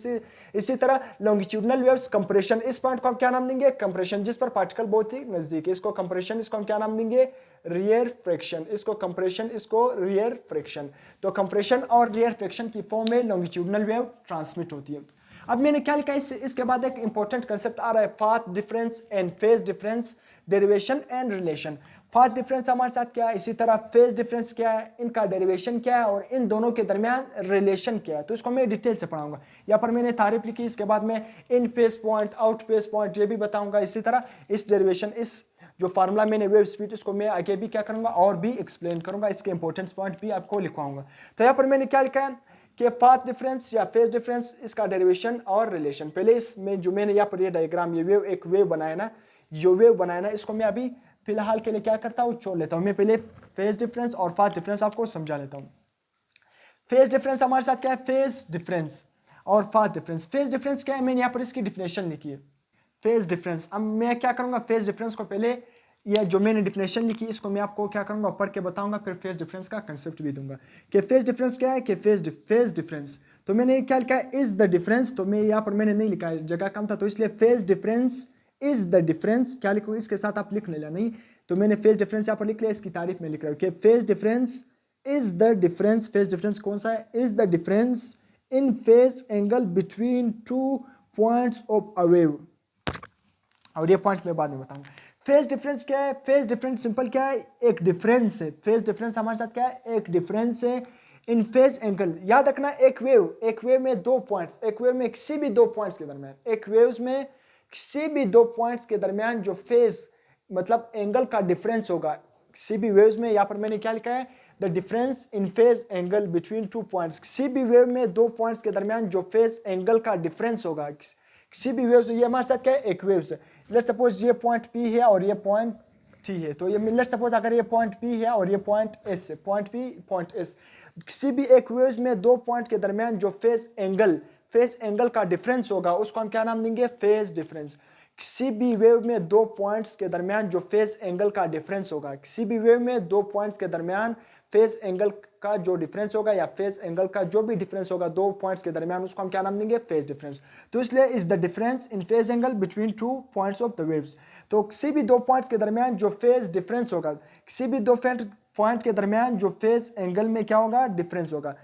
इसी तरह लॉन्गिट्यूडनल वेव्स कंप्रेशन, इस पॉइंट को हम क्या नाम देंगे, कंप्रेशन, जिस पर पार्टिकल बहुत ही नजदीक है, इसको कंप्रेशन, इसको हम क्या नाम देंगे, रियर फ्रैक्शन, इसको कंप्रेशन, इसको रियर फ्रैक्शन। तो कंप्रेशन और रियर फ्रैक्शन की फॉर्म में लॉन्गिट्यूडनल वेव ट्रांसमिट होती है। अब मैंने क्या लिखा है, इसके बाद एक इंपॉर्टेंट कंसेप्ट आ रहा है, path difference and phase difference, derivation and relation. Path difference हमारे साथ क्या है, इसी तरह फेज डिफरेंस क्या है, इनका डेरिवेशन क्या है, और इन दोनों के दरमियान रिलेशन क्या है, तो इसको मैं डिटेल से पढ़ाऊंगा। यहाँ पर मैंने तारीफ लिखी, इसके बाद मैं in phase point, out phase point ये भी बताऊंगा। इसी तरह इस डेरिवेशन, इस जो फार्मूला मैंने वेव स्पीड, इसको मैं आगे भी क्या करूंगा और भी एक्सप्लेन करूंगा, इसके इंपॉर्टेंस पॉइंट भी आपको लिखवाऊंगा। तो यहाँ पर मैंने क्या लिखा है कि पाथ डिफरेंस या फेज डिफरेंस, इसका डेरिवेशन और रिलेशन। पहले इसमें जो मैंने यहाँ पर ये डायग्राम, ये वेव, एक वेव बनाया ना, जो वेव बनाया ना, इसको मैं अभी फिलहाल के लिए क्या करता हूँ, छोड़ लेता हूँ। मैं पहले फेज डिफरेंस और पाथ डिफरेंस आपको समझा लेता हूँ। फेज डिफरेंस हमारे साथ क्या है, फेज डिफरेंस और पाथ डिफरेंस। फेज डिफरेंस क्या है, मैंने यहाँ पर इसकी डिफिनेशन लिखी है, फेज डिफरेंस। अब मैं क्या करूँगा, फेज डिफरेंस को पहले, ये जो मैंने डिफिनेशन लिखी इसको मैं आपको क्या करूंगा, पढ़ के बताऊंगा, फिर फेज डिफरेंस का कंसेप्ट भी दूंगा कि फेज डिफरेंस क्या है, कि फेज डिफरेंस। तो मैंने क्या लिखा है, इज द डिफरेंस, तो मैं यहाँ पर मैंने नहीं लिखा है, जगह कम था, तो इसलिए phase difference is the difference, क्या लिखूँ, इसके साथ आप लिख लेना, नहीं तो मैंने फेज डिफरेंस यहाँ पर लिख लिया, इसकी तारीफ में लिख रहा हूँ कि phase difference is the difference. Phase difference कौन सा है, is the difference in phase angle between two points of a wave, और ये पॉइंट मैं बाद में बताऊंगा। फेज डिफरेंस क्या है, फेज डिफरेंस सिंपल क्या है, एक डिफरेंस है। फेज डिफरेंस हमारे साथ क्या है, एक डिफरेंस है इन फेज एंगल। याद रखना, एक वेव में दो पॉइंट्स, एक वेव में किसी भी दो पॉइंट्स के दरमियान, एक वेव्स में किसी भी दो पॉइंट्स के दरमियान जो फेज मतलब एंगल का डिफरेंस होगा, किसी भी वेव्स में, यहाँ पर मैंने क्या लिखा है, the difference in phase angle between two points. किसी भी वेव में दो पॉइंट्स के दरमियान जो फेज एंगल का डिफरेंस होगा, किसी भी वेव्स, ये हमारे साथ क्या है, एक वेव्स है। लेट्स सपोज ये पॉइंट P है और ये पॉइंट टी है। तो ये लेट्स सपोज अगर ये पॉइंट पी है और ये पॉइंट एस है, पॉइंट पी पॉइंट एस, किसी भी एक वेव्स में दो पॉइंट के दरमियान जो फेज एंगल का डिफरेंस होगा उसको हम क्या नाम देंगे, फेज डिफरेंस। किसी भी वेव में दो पॉइंट्स के दरमियान जो फेज एंगल का डिफरेंस होगा, किसी भी वेव में दो पॉइंट्स के दरमियान फेज एंगल का जो डिफरेंस होगा या फेज एंगल का जो भी डिफरेंस होगा दो पॉइंट्स के दरमियान, उसको हम क्या नाम देंगे, फेज डिफरेंस। तो इसलिए is the difference in phase angle between two points of the waves. तो किसी भी दो पॉइंट्स के दरमियान जो फेज डिफरेंस होगा, किसी भी दो पॉइंट के दरमियान जो फेज एंगल में क्या होगा, डिफरेंस होगा।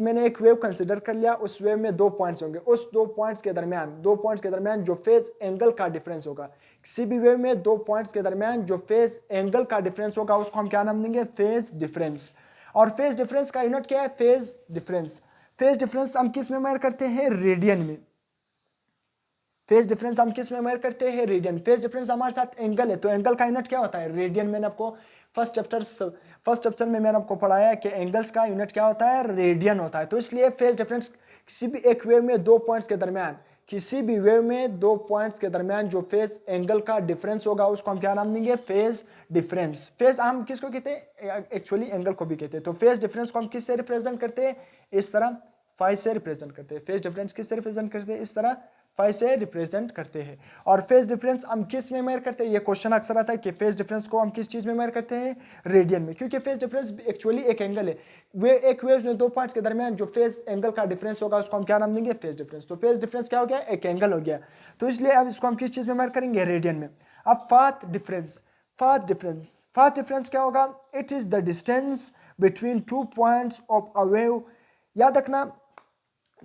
मैंने एक वेव कंसिडर कर लिया, उस वेव में दो पॉइंट्स होंगे, उस दो पॉइंट्स के दरमियान जो फेज एंगल का डिफरेंस होगा, किसी भी वेव में दो पॉइंट्स के दरमियान जो फेज एंगल का डिफरेंस होगा उसको हम क्या नाम देंगे, फेज डिफरेंस। और फेज डिफरेंस का यूनिट क्या है, फेज डिफरेंस। फेज डिफरेंस हम किस में मेजर करते हैं, रेडियन में। फेज डिफरेंस हम किस में मेजर करते हैं, रेडियन। फेज डिफरेंस हमारे साथ एंगल है, तो एंगल का यूनिट क्या होता है, रेडियन। मैंने आपको फर्स्ट चैप्टर में मैंने आपको पढ़ाया कि एंगल्स का यूनिट क्या होता है, रेडियन होता है। तो इसलिए फेज डिफरेंस किसी भी एक वेव में दो पॉइंट्स के दरमियान, किसी भी वेव में दो पॉइंट्स के दरमियान जो फेज एंगल का डिफरेंस होगा उसको हम क्या नाम देंगे, फेज डिफरेंस। फेज हम किसको कहते हैं, एक्चुअली एंगल को भी कहते हैं। तो फेज डिफरेंस को हम किससे रिप्रेजेंट करते हैं, इस तरह फाई से रिप्रेजेंट करते हैं। फेज डिफरेंस किससे रिप्रेजेंट करते हैं, इस तरह फाई से रिप्रेजेंट करते हैं। और फेज डिफरेंस हम किस में मेजर करते हैं, ये क्वेश्चन अक्सर आता है कि फेज डिफरेंस को हम किस चीज में मेजर करते हैं, रेडियन में, क्योंकि फेज डिफरेंस एक्चुअली एक एंगल है। एक वेव में दो पॉइंट्स के दरमियान जो फेज एंगल का डिफरेंस होगा उसको हम क्या नाम देंगे, फेज डिफरेंस। तो फेज डिफरेंस क्या हो गया, एक एंगल हो गया। तो इसलिए अब इसको हम किस चीज में मेजर करेंगे, रेडियन में। अब पाथ डिफरेंस क्या होगा, it is the distance between two points of a wave. याद रखना,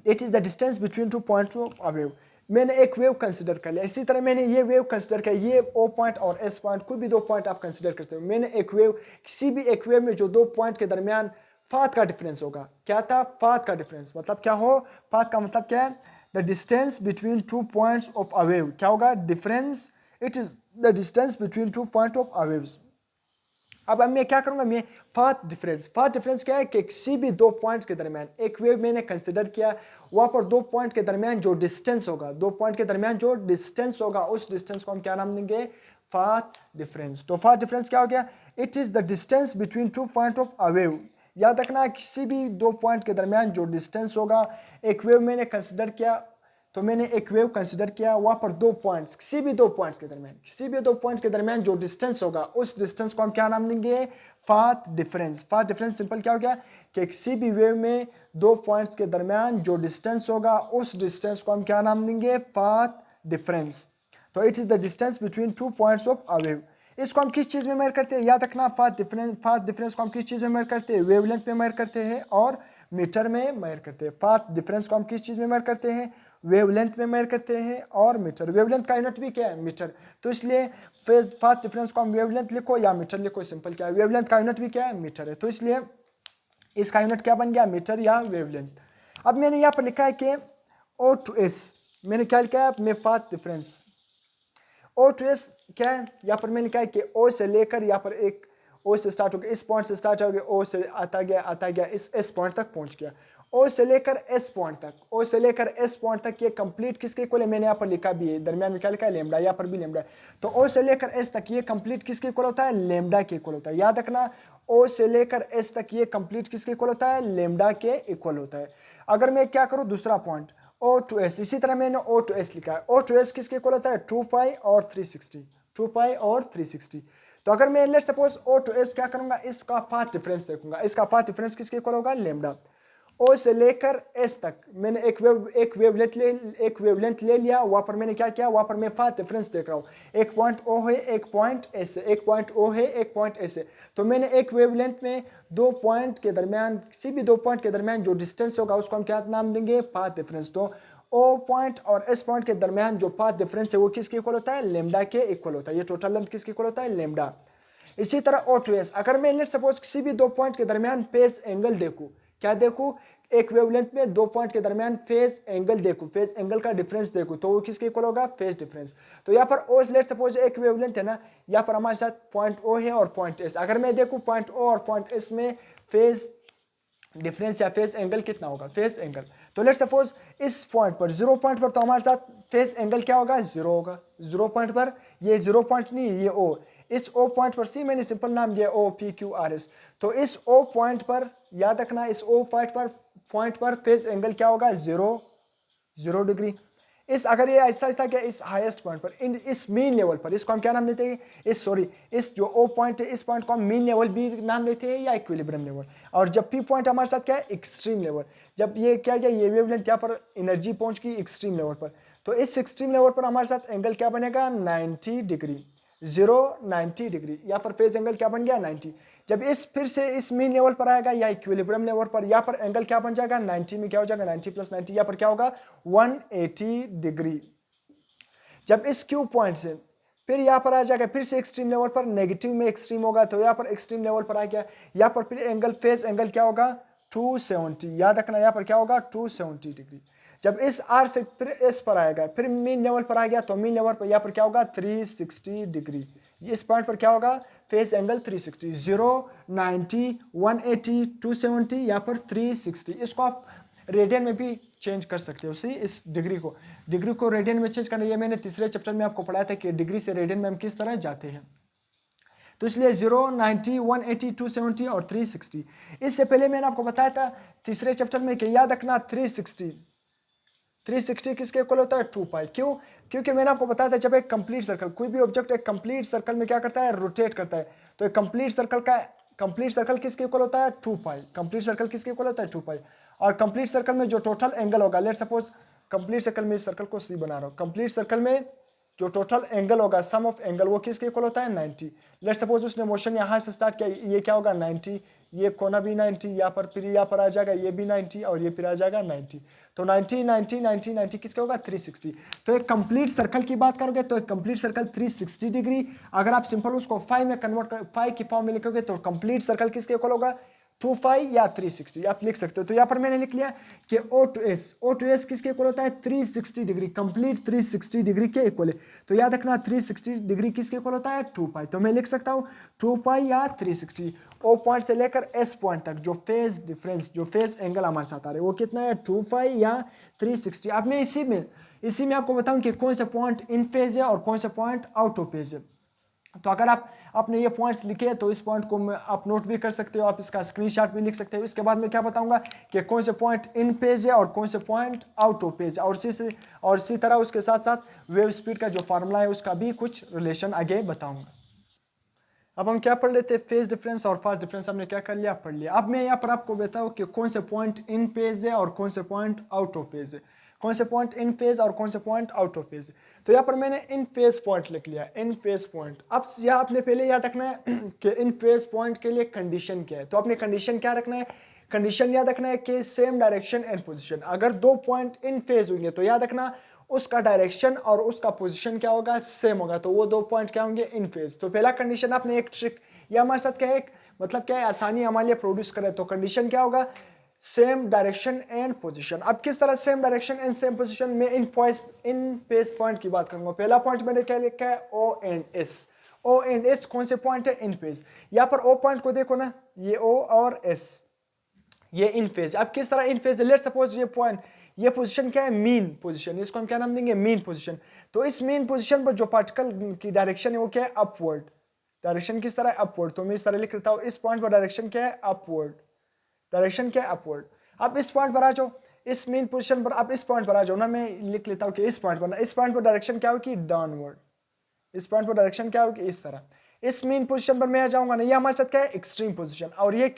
it is the distance between two points of a wave. मैंने एक वेव कंसिडर कर लिया, इसी तरह मैंने ये वेव कंसिडर किया, ये ओ पॉइंट और एस पॉइंट, कोई भी दो पॉइंट आप कंसिडर करते हो। मैंने एक वेव, किसी भी एक वेव में जो दो पॉइंट के दरमियान पाथ का डिफरेंस होगा, क्या था, पाथ का डिफरेंस मतलब क्या हो, पाथ का मतलब क्या है, the distance between two points of a wave, क्या होगा, difference, it is the distance between two point of a waves. अब मैं क्या करूंगा, मैं पाथ डिफरेंस क्या है कि किसी भी दो पॉइंट्स के दरमियान, एक वेव मैंने कंसिडर किया, वहां पर दो पॉइंट के दरमियान जो डिस्टेंस होगा, दो पॉइंट के दरमियान जो डिस्टेंस होगा, उस डिस्टेंस को हम क्या नाम देंगे, पाथ डिफरेंस। तो पाथ डिफरेंस क्या हो गया, it is the distance between two point of a wave. याद रखना, किसी भी दो पॉइंट के दरमियान जो डिस्टेंस होगा, एक वेव मैंने कंसिडर किया, तो मैंने एक वेव कंसिडर किया, वहां पर दो पॉइंट्स, किसी भी दो पॉइंट्स के दरमियान जो डिस्टेंस होगा, उस डिस्टेंस को हम क्या नाम देंगे, path difference. Path difference simple क्या हो गया कि किसी भी वेव में दो पॉइंट्स के दरमियान जो डिस्टेंस होगा, उस डिस्टेंस को हम क्या नाम देंगे, पाथ डिफरेंस। तो it is the distance between two points of a wave. इसको हम किस चीज में मेजर करते हैं, याद रखना, पाथ डिफरेंस को हम किस चीज में मेजर करते हैं, वेवलेंथ में मेजर करते हैं और मीटर में मेजर करते हैं। पाथ डिफरेंस को हम किस चीज में मेजर करते हैं, वेवलेंथ में मेजर करते हैं और मीटर। वेवलेंथ का यूनिट भी क्या है, मीटर। तो इसलिए पाथ डिफरेंस को हम वेवलेंथ लिखो या मीटर लिखो, सिंपल क्या है, वेवलेंथ का यूनिट भी क्या है, मीटर है। तो इसलिए इसका यूनिट क्या बन गया, मीटर या वेवलेंथ। अब मैंने यहाँ पर लिखा है कि O to S, मैंने क्या लिखा है, मैं path difference O to S क्या है, यहाँ पर मैंने लिखा है कि O से लेकर, यहाँ पर एक O से स्टार्ट हो गया, इस पॉइंट से स्टार्ट हो गया, O से आता गया इस S पॉइंट तक पहुंच गया। O से लेकर S पॉइंट तक ये कंप्लीट किसके इक्वल है, मैंने यहाँ पर लिखा भी है, दरमियान में क्या लिखा है, लेमडा, यहाँ पर भी लेमडा है। तो O से लेकर S तक ये कंप्लीट किसके इक्वल होता है, लेमडा के इक्वल होता है। याद रखना, O से लेकर S तक ये कंप्लीट किसके इक्वल होता है, लेमडा के इक्वल होता है। अगर मैं क्या करूँ, दूसरा पॉइंट O to S, इसी तरह मैंने O to S लिखा है। O to S किसके इक्वल होता है, 2 पाई और 360। तो अगर मैं let's suppose O to S क्या करूंगा, इसका पाथ डिफरेंस देखूंगा, इसका पाथ डिफरेंस किसके इक्वल होगा, लेमडा। O से लेकर S तक मैंने एक वेवलेंथ ले लिया, वहां पर मैंने क्या किया, वहां पर मैं पाथ डिफरेंस देख रहा हूँ, एक पॉइंट O है, एक पॉइंट S है, एक पॉइंट O है, एक पॉइंट S है। तो मैंने एक वेवलेंथ में दो पॉइंट के दरमियान, किसी भी दो पॉइंट के दरमियान जो डिस्टेंस होगा उसको हम क्या नाम देंगे, पाथ डिफरेंस। तो O पॉइंट और S पॉइंट के दरमियान जो पाथ डिफरेंस है वो किसके इक्वल होता है, लेमडा के इक्वल होता है। ये टोटल लेंथ किसके इक्वल होता है, लेमडा। इसी तरह O to S, अगर मैं लेट्स सपोज किसी भी दो पॉइंट के दरमियान फेज एंगल देखूं, क्या देखूं, एक वेवलेंथ में दो पॉइंट के दरमियान फेज एंगल देखूं, फेज एंगल का डिफरेंस देखूं, तो वो किसके इक्वल होगा, फेज डिफरेंस। तो यहाँ पर O लेट्स सपोज एक वेवलेंथ है ना, यहाँ पर हमारे साथ पॉइंट O है और पॉइंट S। अगर मैं देखूं पॉइंट O और पॉइंट S में फेज डिफरेंस या फेज एंगल कितना होगा, फेज एंगल। तो लेट्स सपोज इस पॉइंट पर, जीरो पॉइंट पर, तो हमारे साथ फेज एंगल क्या होगा, जीरो होगा। जीरो पॉइंट पर, ये जीरो पॉइंट नहीं, ये O, इस O पॉइंट पर सी मैंने सिंपल नाम दिया OPQRS। तो इस O पॉइंट पर याद रखना, इस O पॉइंट पर फेज एंगल क्या होगा, 0 डिग्री। इस अगर ये ऐसा ऐसा क्या इस हाईएस्ट पॉइंट पर इस मीन लेवल पर, इसको हम क्या नाम देते हैं, इस जो O पॉइंट है इस पॉइंट को हम मीन लेवल भी नाम देते हैं या इक्विलिब्रियम लेवल। और जब P पॉइंट हमारे साथ क्या है, एक्सट्रीम लेवल। जब ये क्या गया, ये वेवलेंथ यहाँ पर एनर्जी पहुंच गई एक्सट्रीम लेवल पर, तो इस एक्सट्रीम लेवल पर हमारे साथ एंगल क्या बनेगा, 90 डिग्री। 90 डिग्री, यहाँ पर फेज एंगल क्या बन गया, 90। जब इस फिर से इस मीन लेवल पर आएगा या इक्विलिब्रियम लेवल पर, यहाँ पर एंगल क्या बन जाएगा, 90 में क्या हो जाएगा, 90 + 90, यहाँ पर क्या होगा, 180 डिग्री। जब इस Q पॉइंट से फिर यहाँ पर आ जाएगा, फिर से एक्सट्रीम लेवल पर नेगेटिव में एक्सट्रीम होगा, तो यहाँ पर एक्सट्रीम लेवल पर आ गया, यहाँ पर फिर एंगल फेज एंगल क्या होगा, 270। याद रखना यहाँ पर क्या होगा, 270 डिग्री। जब इस R से फिर S पर आएगा, फिर मीन लेवल पर आ गया, तो मीन लेवल पर यहाँ पर क्या होगा, 360 डिग्री। इस पॉइंट पर क्या होगा, फेस एंगल 360, 0, 90, 180, 270, यहाँ पर 360। इसको आप रेडियन में भी चेंज कर सकते हो। सही, इस डिग्री को रेडियन में चेंज करना, ये मैंने तीसरे चैप्टर में आपको पढ़ाया था कि डिग्री से रेडियन में हम किस तरह जाते हैं। तो इसलिए 0, 90, 180, 270 और 360। इससे पहले मैंने आपको बताया था तीसरे चैप्टर में कि याद रखना 360 किसके इक्वल होता है, 2 पाई। क्यों, क्योंकि मैंने आपको बताया था जब एक कंप्लीट सर्कल, कोई भी ऑब्जेक्ट एक कंप्लीट सर्कल में क्या करता है, रोटेट करता है, तो एक कंप्लीट सर्कल किसके इक्वल होता है, 2 पाई। कंप्लीट सर्कल किसके इक्वल होता है, 2 पाई। और कंप्लीट सर्कल में जो टोटल एंगल होगा, लेट सपोज कंप्लीट सर्कल में, इस सर्कल को सी बना रहा हूँ, कंप्लीट सर्कल में जो टोटल एंगल होगा, सम ऑफ एंगल, वो किसके इक्वल होता है, 90। लेट सपोज उसने मोशन यहाँ से स्टार्ट किया, ये क्या होगा, 90, ये कोना भी 90, यहाँ पर फिर यहाँ पर आ जाएगा, ये भी 90 और ये फिर आ जाएगा 90। तो 90, 90, 90, 90 किसका होगा, 360। तो एक कंप्लीट सर्कल की बात करोगे तो एक कंप्लीट सर्कल 360 डिग्री। अगर आप सिंपल उसको फाई में कन्वर्ट कर, फाई की फॉर्म में लिखोगे तो कंप्लीट सर्कल किसके इक्वल होगा, 2 पाई या 360 आप लिख सकते हो। तो यहाँ पर मैंने लिख लिया कि O to S किसके इक्वल होता है, 360 डिग्री, कंप्लीट 360 डिग्री के इक्वल है। तो याद रखना 360 डिग्री किसके इक्वल होता है, 2 पाई। तो मैं लिख सकता हूँ 2 पाई या 360। O पॉइंट से लेकर S पॉइंट तक जो फेज डिफरेंस, जो फेज एंगल हमारे साथ आ रहे हैं, वो कितना है, 2 पाई या 360। अब मैं इसी में आपको बताऊं कि कौन सा पॉइंट इन फेज है और कौन सा पॉइंट आउट ऑफ फेज है। तो अगर आपने ये पॉइंट्स लिखे तो इस पॉइंट को आप नोट भी कर सकते हो, आप इसका स्क्रीनशॉट भी लिख सकते हो। इसके बाद मैं क्या बताऊंगा कि कौन से पॉइंट इन पेज है और कौन से पॉइंट आउट ऑफ पेज, और इसी तरह उसके साथ साथ वेव स्पीड का जो फार्मूला है उसका भी कुछ रिलेशन आगे बताऊंगा। अब हम क्या पढ़ लेते हैं, फेज डिफरेंस और फास्ट डिफरेंस हमने क्या कर लिया, पढ़ लिया। अब मैं यहाँ पर आपको बताऊँ कि कौन से पॉइंट इन पेज है और कौन से पॉइंट आउट ऑफ पेज है, कौन से पॉइंट इन फेज और कौन से पॉइंट आउट ऑफ फेज। तो यहाँ पर मैंने इन फेज पॉइंट लिख लिया, इन फेज पॉइंट। अब यहाँ आपने पहले याद रखना है कि इन फेज पॉइंट के लिए कंडीशन क्या है। तो आपने कंडीशन क्या रखना है, कंडीशन याद रखना है कि सेम डायरेक्शन एंड पोजीशन। अगर दो पॉइंट इन फेज होंगे तो याद रखना उसका डायरेक्शन और उसका पोजीशन क्या होगा, सेम होगा, तो वो दो पॉइंट क्या होंगे, इन फेज। तो पहला कंडीशन आपने एक ट्रिक, ये हमारे साथ क्या है, एक मतलब क्या है, आसानी हमारे लिए प्रोड्यूस करे। तो कंडीशन क्या होगा, सेम डायरेक्शन एंड पोजीशन। अब किस तरह same direction and same position में इन फेज पॉइंट की बात करूंगा। पहला पॉइंट मैंने क्या लिखा है, O and S। O and S कौन से पॉइंट है, इन फेज। यहाँ पर O पॉइंट को देखो ना, ये O और S, ये इन फेज। अब किस तरह इन फेज, लेट सपोज ये पॉइंट, ये पोजीशन क्या है, मीन पोजीशन, इसको हम क्या नाम देंगे, मीन पोजीशन। तो इस मीन पोजीशन पर जो पार्टिकल की डायरेक्शन है वो क्या है, अपवर्ड। डायरेक्शन किस तरह है, अपवर्ड। तो मैं इस तरह लिख लेता हूँ, इस पॉइंट पर डायरेक्शन क्या है, अपवर्ड। डायरेक्शन क्या है, अपवर्ड। अब इस पॉइंट पर आ जाओ, इस मेन पोजीशन पर, अब इस पॉइंट पर आ जाओ ना, मैं लिख लेता हूँ कि इस पॉइंट पर डायरेक्शन क्या होगी, डाउनवर्ड। इस पॉइंट पर डायरेक्शन क्या होगी, इस तरह। इस मेन पोजीशन पर मैं आ जाऊंगा ना, ये हमारे साथ क्या है, एक्सट्रीम पोजीशन। और ये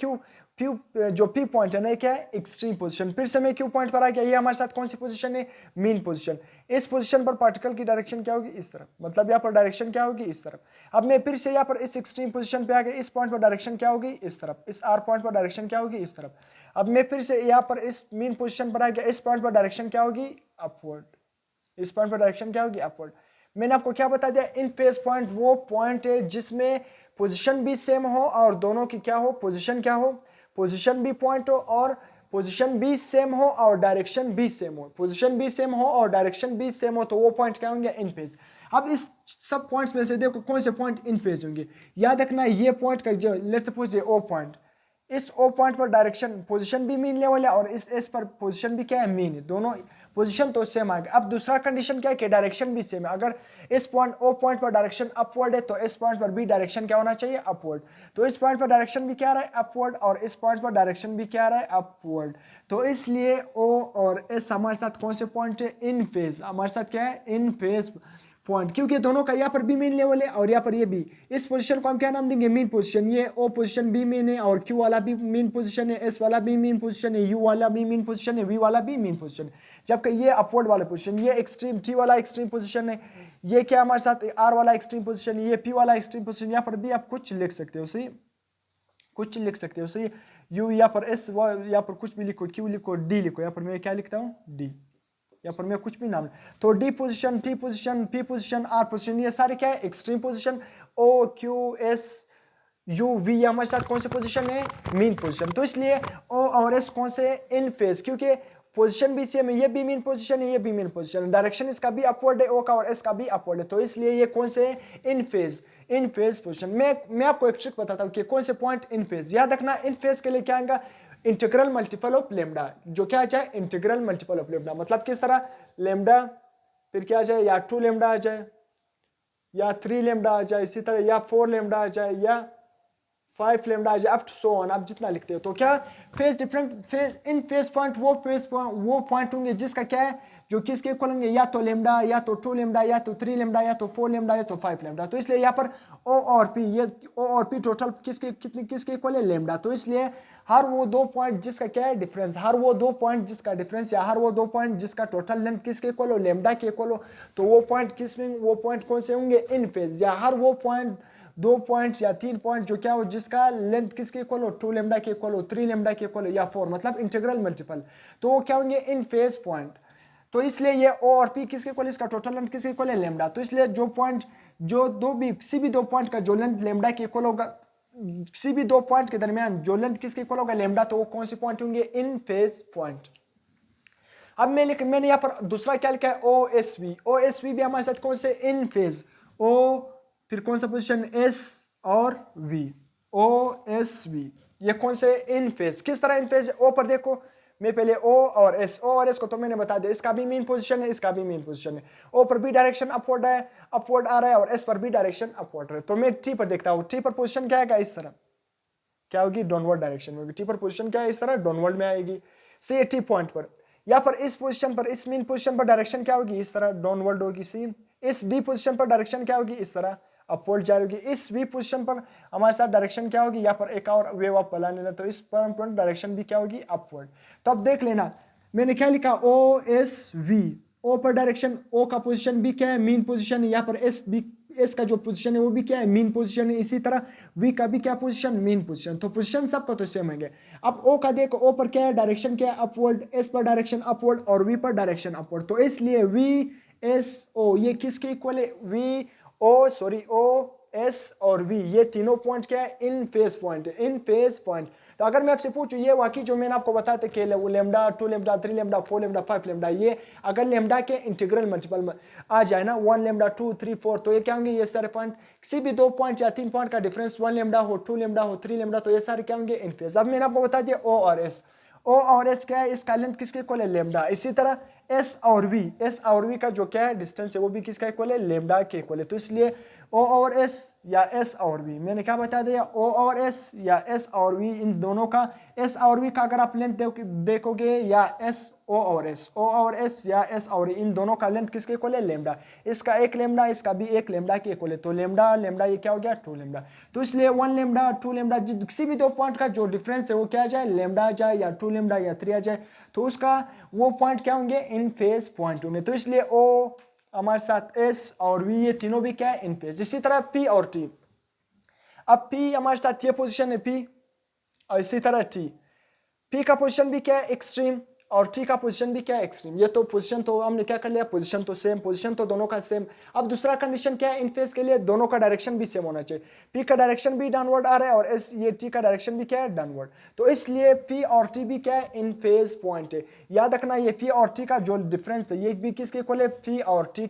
जो P पॉइंट है ना, क्या है, एक्सट्रीम पोजीशन। फिर से मैं Q पॉइंट पर आ गया, ये हमारे साथ कौन सी पोजीशन है, मीन पोजीशन। इस पोजीशन पर पार्टिकल की डायरेक्शन क्या होगी, इस तरफ, मतलब यहाँ पर डायरेक्शन क्या होगी, इस तरफ। अब मैं फिर से यहाँ पर इस एक्सट्रीम पोजीशन पे आ गया, इस पॉइंट पर डायरेक्शन क्या होगी, इस तरफ। इस R पॉइंट पर डायरेक्शन क्या होगी, इस तरफ। अब मैं फिर से यहाँ पर इस मीन पोजीशन पर आ गया, इस पॉइंट पर डायरेक्शन क्या होगी, अपवर्ड। इस पॉइंट पर डायरेक्शन क्या होगी, अपवर्ड। मैंने आपको क्या बता दिया, इन फेज पॉइंट वो पॉइंट है जिसमें पोजीशन भी सेम हो और दोनों की क्या हो, पोजीशन क्या हो, पोजीशन भी पॉइंट हो और पोजीशन भी सेम हो और डायरेक्शन भी सेम हो। पोजीशन भी सेम हो और डायरेक्शन भी सेम हो, तो वो पॉइंट क्या होंगे, इन फेज। अब इस सब पॉइंट्स में से देखो कौन से पॉइंट इन फेज होंगे। याद रखना ये पॉइंट का जो, लेट्स सपोज ये O पॉइंट, इस ओ पॉइंट पर डायरेक्शन पोजीशन भी मीन लेवल है और इस एस पर पोजीशन भी क्या है, मीन है, दोनों पोजीशन तो सेम आएगा। अब दूसरा कंडीशन क्या है कि डायरेक्शन भी सेम है। अगर इस पॉइंट ओ पॉइंट पर डायरेक्शन अपवर्ड है तो इस पॉइंट पर भी डायरेक्शन क्या होना चाहिए, अपवर्ड। तो इस पॉइंट पर डायरेक्शन भी क्या आ रहा है, अपवर्ड, और इस पॉइंट पर डायरेक्शन भी क्या आ रहा है, अपवर्ड। तो इसलिए ओ और एस हमारे साथ कौन से पॉइंट है, इन फेज, हमारे साथ क्या है, इन फेज पॉइंट, क्योंकि दोनों का यहाँ पर भी मीन लेवल है और यहाँ पर ये भी। इस पोजीशन को हम क्या नाम देंगे, मीन पोजीशन। ये ओ पोजीशन भी मीन है और क्यू वाला भी मीन पोजीशन है, एस वाला भी मीन पोजीशन है, यू वाला भी मीन पोजीशन है, वी वाला भी मीन पोजीशन है। जबकि ये अपवर्ड वाला पोजीशन, ये एक्सट्रीम टी वाला एक्सट्रीम पोजीशन है, ये क्या हमारे साथ आर वाला एक्सट्रीम पोजीशन है, ये पी वाला एक्सट्रीम पोजीशन। यहाँ पर भी आप कुछ लिख सकते हो, सही, कुछ लिख सकते हो, सही। यू यहाँ पर एस, यहाँ पर कुछ भी लिखो, क्यू लिखो, डी लिखो, यहाँ पर मैं क्या लिखता हूँ, डी, यहाँ पर मैं कुछ भी नाम। तो D position, T position, P position, R position, ये सारे क्या है, extreme position. O Q S U V हमारे साथ कौन से पोजीशन है, मीन पोजीशन। तो इसलिए ओ और एस कौन से, इन फेज, क्योंकि पोजीशन भी सेम है, ये भी मीन पोजीशन है, ये भी मीन पोजीशन है, डायरेक्शन इसका भी अपवर्ड है, ओ का और एस का भी अपवर्ड है। तो इसलिए ये कौन से, इन फेज, इन फेज पोजीशन। मैं आपको एक ट्रिक बताता हूँ कि कौन से पॉइंट इन फेज। याद रखना, इन फेज के लिए क्या आएगा, इंटीग्रल मल्टीपल ऑफ लेमडा, जो क्या आ जाए, इंटीग्रल मल्टीपल ऑफ लेमडा। मतलब किस तरह, लेमडा फिर क्या आ जाए, या 2 लेमडा आ जाए, या 3 लेमडा आ जाए, इसी तरह या 4 लेमडा आ जाए, या 5 लेमडा आ जाए, अप टू सो ऑन, आप जितना लिखते हो। तो क्या फेज डिफरेंट फेज, इन फेज पॉइंट वो पॉइंट होंगे जिसका क्या है, जो किसके इक्वल होंगे, या तो लेमडा, या तो 2 लेमडा, या तो 3 लेमडा, या तो 4 लेमडा, या तो 5 लेमडा। तो इसलिए यहाँ पर ओ और पी, ये ओ और पी टोटल किसके इक्वल है, लेमडा। तो इसलिए हर वो दो पॉइंट जिसका क्या है डिफरेंस, हर वो दो पॉइंट जिसका डिफरेंस, या हर वो दो पॉइंट जिसका टोटल लेंथ किसके इक्वल हो, लेमडा के इक्वल हो, तो वो पॉइंट किसमें, वो पॉइंट कौन से होंगे, इन फेज। या हर वो पॉइंट, दो पॉइंट्स या 3 पॉइंट जो क्या हो, जिसका लेंथ किसके इक्वल हो, 2 लेमडा के इक्वल हो, 3 लेमडा के इक्वल हो, या 4, मतलब इंटीग्रल मल्टीपल, तो वो क्या होंगे, इन फेज पॉइंट। तो इसलिए ये ओ और पी किसके इक्वल, इसका टोटल लेंथ किसके इक्वल है, लेमडा। तो इसलिए जो पॉइंट, जो दो भी किसी भी दो पॉइंट का जो लेंथ लेमडा के इक्वल होगा, किसी भी दो पॉइंट के दरमियान जो लेंथ किसके इक्वल होगा, लेमडा, तो वो कौन से पॉइंट होंगे, इन फेज पॉइंट। अब मैंने यहाँ पर दूसरा क्या लिखा है, O S V. O S V भी हमारे साथ कौन से, इन फेज। ओ फिर कौन सा पोजीशन, एस और वी, ओ एस वी, ये कौन से, इन फेज। किस तरह इन फेज, ओ पर देखो, मैं पहले ओ और एस को तो मैंने बता दिया, इसका भी मेन पोजीशन है, इसका भी मेन पोजीशन है। ओ पर भी डायरेक्शन अपवर्ड है, अपवर्ड आ रहा है, और एस पर भी डायरेक्शन अपवर्ड है। तो मैं टी पर देखता हूँ, टी पर पोजीशन क्या आएगा, इस तरह क्या होगी, डाउनवर्ड डायरेक्शन में। टी पर पोजीशन क्या है, इस तरह डाउनवर्ड में आएगी। सी टी पॉइंट पर, या पर इस पोजीशन पर, इस मेन पोजीशन पर डायरेक्शन क्या होगी, इस तरह डाउनवर्ड होगी। सी इस डी पोजीशन पर डायरेक्शन क्या होगी, इस तरह अपवर्ड जाएगी। इस वी पोजीशन पर हमारे साथ डायरेक्शन क्या होगी, यहाँ पर एक और वेव आप बना लेना, तो इस पर डायरेक्शन भी क्या होगी, अपवर्ड। तो अब देख लेना मैंने क्या लिखा, ओ एस वी, ओ पर डायरेक्शन, ओ का पोजीशन भी क्या है, मीन पोजीशन है। यहाँ पर एस बी, एस का जो पोजीशन है वो भी क्या है, मीन पोजीशन है। इसी तरह वी का भी क्या पोजीशन, मीन पोजीशन। तो पोजीशन सबका तो सेम है। अब ओ का देखो, ओ पर क्या है, डायरेक्शन क्या है, अपवर्ड, एस पर डायरेक्शन अपवर्ड, और वी पर डायरेक्शन अपवर्ड। तो इसलिए वी एस ओ ये किसके इक्वल है, V O sorry O S और वी, ये तीनों पॉइंट क्या है, इन फेज पॉइंट है, इन फेज पॉइंट। तो अगर मैं आपसे पूछूं, ये वाकई जो मैंने आपको बताते कि वो lambda, 2 lambda, 3 lambda, 4 lambda, 5 lambda, ये अगर लेमडा के इंटीग्रल मल्टीपल में आ जाए ना, 1 लेमडा, 2, 3, 4, तो ये क्या होंगे, ये सारे पॉइंट, किसी भी दो पॉइंट या 3 पॉइंट का डिफरेंस 1 लेमडा हो, 2 लेमडा हो, 3 लेमडा, तो ये सारे क्या होंगे, इन फेज। अब मैंने आपको बता दिया ओ और एस, ओ और एस क्या है, इसका लेंथ किसके इक्वल है, लेमडा। इसी तरह एस और वी, एस और वी का जो क्या है डिस्टेंस है, वो भी किसका इक्वल है, लेमडा के इक्वल है। तो इसलिए ओ और एस या एस और वी, मैंने क्या बता दिया, ओ और एस या एस और वी, इन दोनों का, एस और वी का अगर आप लेंथ देखोगे, या एस ओ और एस, ओ और एस या एस और इन दोनों का लेंथ किसके इक्वल है, लेमडा। इसका एक लेमडा, इसका भी एक लेमडा के इक्वल है। तो लेमडा लेमडा ये क्या हो गया, 2 लेमडा। तो इसलिए 1 लेमडा, 2 लेमडा, किसी भी दो पॉइंट का जो डिफरेंस है वो क्या आ जाए, लेमडा आ जाए, या 2 लेमडा या 3 आ जाए, तो उसका वो पॉइंट क्या होंगे, इन फेज पॉइंट होंगे। तो इसलिए ओ हमारे साथ एस और वी, ये तीनों भी क्या है, इन फेज। इसी तरह पी और टी, अब पी हमारे साथ ये पोजीशन है पी, और इसी तरह टी, पी का पोजीशन भी क्या है, एक्सट्रीम, और टी का पोजीशन भी क्या है, एक्सट्रीम। ये तो पोजीशन तो हमने क्या कर लिया, पोजीशन तो सेम, पोजीशन तो दोनों का सेम। अब दूसरा कंडीशन क्या है, इन फेज के लिए दोनों का डायरेक्शन भी सेम होना चाहिए। पी का डायरेक्शन भी डाउनवर्ड आ रहा है, और एस ये टी का डायरेक्शन भी क्या है, डाउनवर्ड। तो इसलिए पी और टी भी क्या है, इन फेज पॉइंट है। याद रखना ये पी और टी का जो डिफरेंस है, ये भी किसके इक्वल है, पी और टी,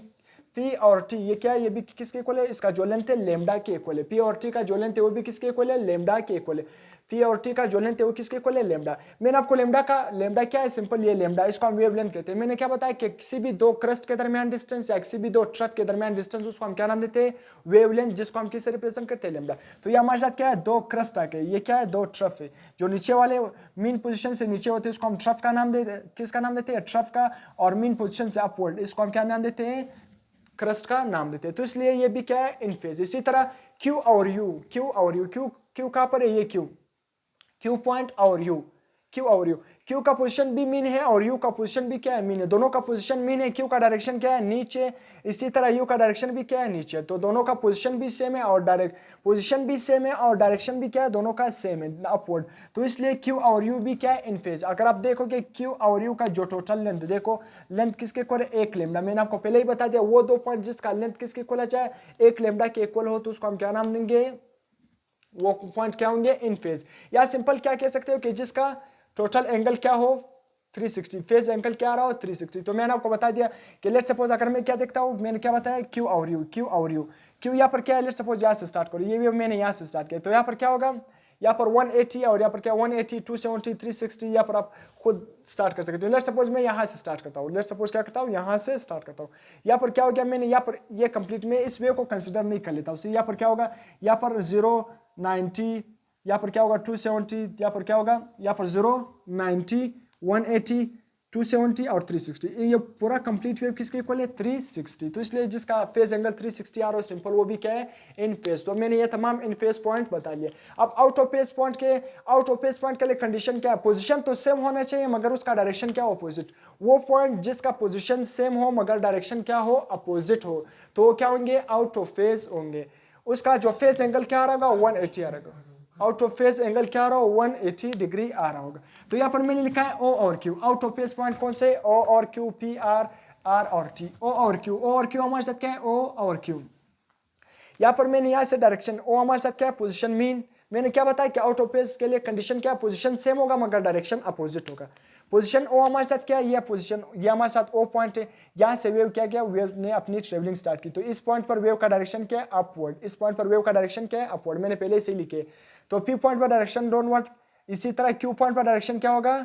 पी और टी ये क्या है, ये भी किसके इक्वल है, इसका जो लेंथ है लेमडा के इक्वल है। पी और टी का जो लेंथ है वो भी किसके इक्वल है, लेमडा के इक्वल है। पी और टी का जो लेंथ है वो किसके इक्वल है, लेमडा। मैंने आपको लेमडा क्या है, सिंपल ये लेमडा, इसको हम वेवलेंथ कहते हैं। मैंने क्या बताया कि किसी भी दो क्रस्ट के दरमियान डिस्टेंस या किसी भी दो ट्रफ के दरमियान डिस्टेंस, उसको हम क्या नाम देते हैं, वेवलेंथ, जिसको हम किससे रिप्रेजेंट करते हैं, लेमडा। तो ये हमारे साथ क्या है, दो क्रस्ट आके, ये क्या है, दो ट्रफ है, जो नीचे वाले मीन पोजीशन से नीचे होते हैं उसको हम ट्रफ का नाम देते, किसका नाम देते हैं, ट्रफ का। और मीन पोजीशन से अपवर्ड इसको हम क्या नाम देते हैं, क्रस्ट का नाम देते हैं। तो इसलिए ये भी क्या है, इन फेज। इसी तरह क्यू और यू, क्यू कहां पर है, ये क्यू पॉइंट और यू, क्यू का पोजीशन भी मीन है और यू का पोजीशन भी क्या है, मीन है। दोनों का पोजीशन मीन है। क्यू का डायरेक्शन क्या है, नीचे। इसी तरह यू का डायरेक्शन भी क्या है, नीचे। तो दोनों का पोजीशन भी सेम है और पोजीशन भी सेम है और डायरेक्शन भी क्या है, दोनों का सेम है, अपवर्ड। तो इसलिए क्यू और यू भी क्या है, इन फेज। अगर आप देखोगे क्यू और यू का जो टोटल लेंथ, देखो लेंथ किसके इक्वल है, एक लेमडा। मैंने आपको पहले ही बता दिया, वो दो पॉइंट जिसका लेंथ किसके इक्वल है, चाहे एक लेमडा के इक्वल हो, तो उसको हम क्या नाम देंगे, वो पॉइंट क्या होंगे, इन फेज। या सिंपल क्या कह सकते हो कि जिसका टोटल एंगल क्या हो 360, फेज एंगल क्या आ रहा हो 360। तो मैंने आपको बता दिया कि लेट सपोज अगर मैं क्या देखता हूँ, मैंने क्या बताया, क्यू और यू यहाँ पर क्या है, लेट सपोज यहाँ से स्टार्ट करो, ये भी मैंने यहाँ से स्टार्ट किया। तो यहाँ पर क्या होगा, यहाँ पर 180 और यहाँ पर क्या 180, 270, 360, यहाँ पर आप खुद स्टार्ट कर सकते हो। लेट सपोज मैं यहाँ से स्टार्ट करता हूँ, लेट सपोज क्या करता हूँ, यहाँ से स्टार्ट करता हूँ। यहाँ पर क्या हो गया, मैंने यहाँ पर ये कंप्लीट में इस वे को कंसिडर नहीं कर लेता हूँ। यहाँ पर क्या होगा, यहाँ पर 090, यहाँ पर क्या होगा 270, यहाँ पर क्या होगा, यहाँ पर 090, 180, 270 और 360। ये पूरा कंप्लीट वेव किसके इक्वल है, 360। तो इसलिए जिसका फेज एंगल 360 आ रहा है सिंपल, वो भी क्या है, इन फेज। तो मैंने ये तमाम इन फेज पॉइंट बता लिए। अब आउट ऑफ फेज पॉइंट के लिए कंडीशन क्या है, पोजीशन तो सेम होना चाहिए मगर उसका डायरेक्शन क्या हो, अपोजिट। वो पॉइंट जिसका पोजीशन सेम हो मगर डायरेक्शन क्या हो, अपोजिट हो, तो क्या होंगे, आउट ऑफ फेज होंगे। उसका जो फेज एंगल क्या आ रहा होगा, 180 आ रहा होगा। आउट ऑफ फेज एंगल क्या आ रहा होगा, 180 डिग्री आ रहा होगा। तो यहाँ पर मैंने लिखा है ओ और Q. Out of phase point कौन से, ओ और क्यू, पी आर, आर और टी। ओ और क्यू हमारे साथ क्या है, ओ और क्यू। यहाँ पर मैंने यहाँ से डायरेक्शन, ओ हमारे साथ क्या है, पोजीशन मीन। मैंने क्या बताया कि आउट ऑफ फेज के लिए कंडीशन क्या है, पोजीशन सेम होगा मगर डायरेक्शन अपोजिट होगा। पोजीशन ओ हमारे साथ क्या है, ये पोजीशन, ये हमारे साथ ओ पॉइंट है। यहाँ से वेव क्या गया, वेव ने अपनी ट्रेवलिंग स्टार्ट की। तो इस पॉइंट पर वेव का डायरेक्शन क्या है, अपवर्ड। इस पॉइंट पर वेव का डायरेक्शन क्या है, अपवर्ड। मैंने पहले से लिखे। तो पी पॉइंट पर डायरेक्शन डाउनवर्ड। इसी तरह क्यू पॉइंट पर डायरेक्शन क्या होगा,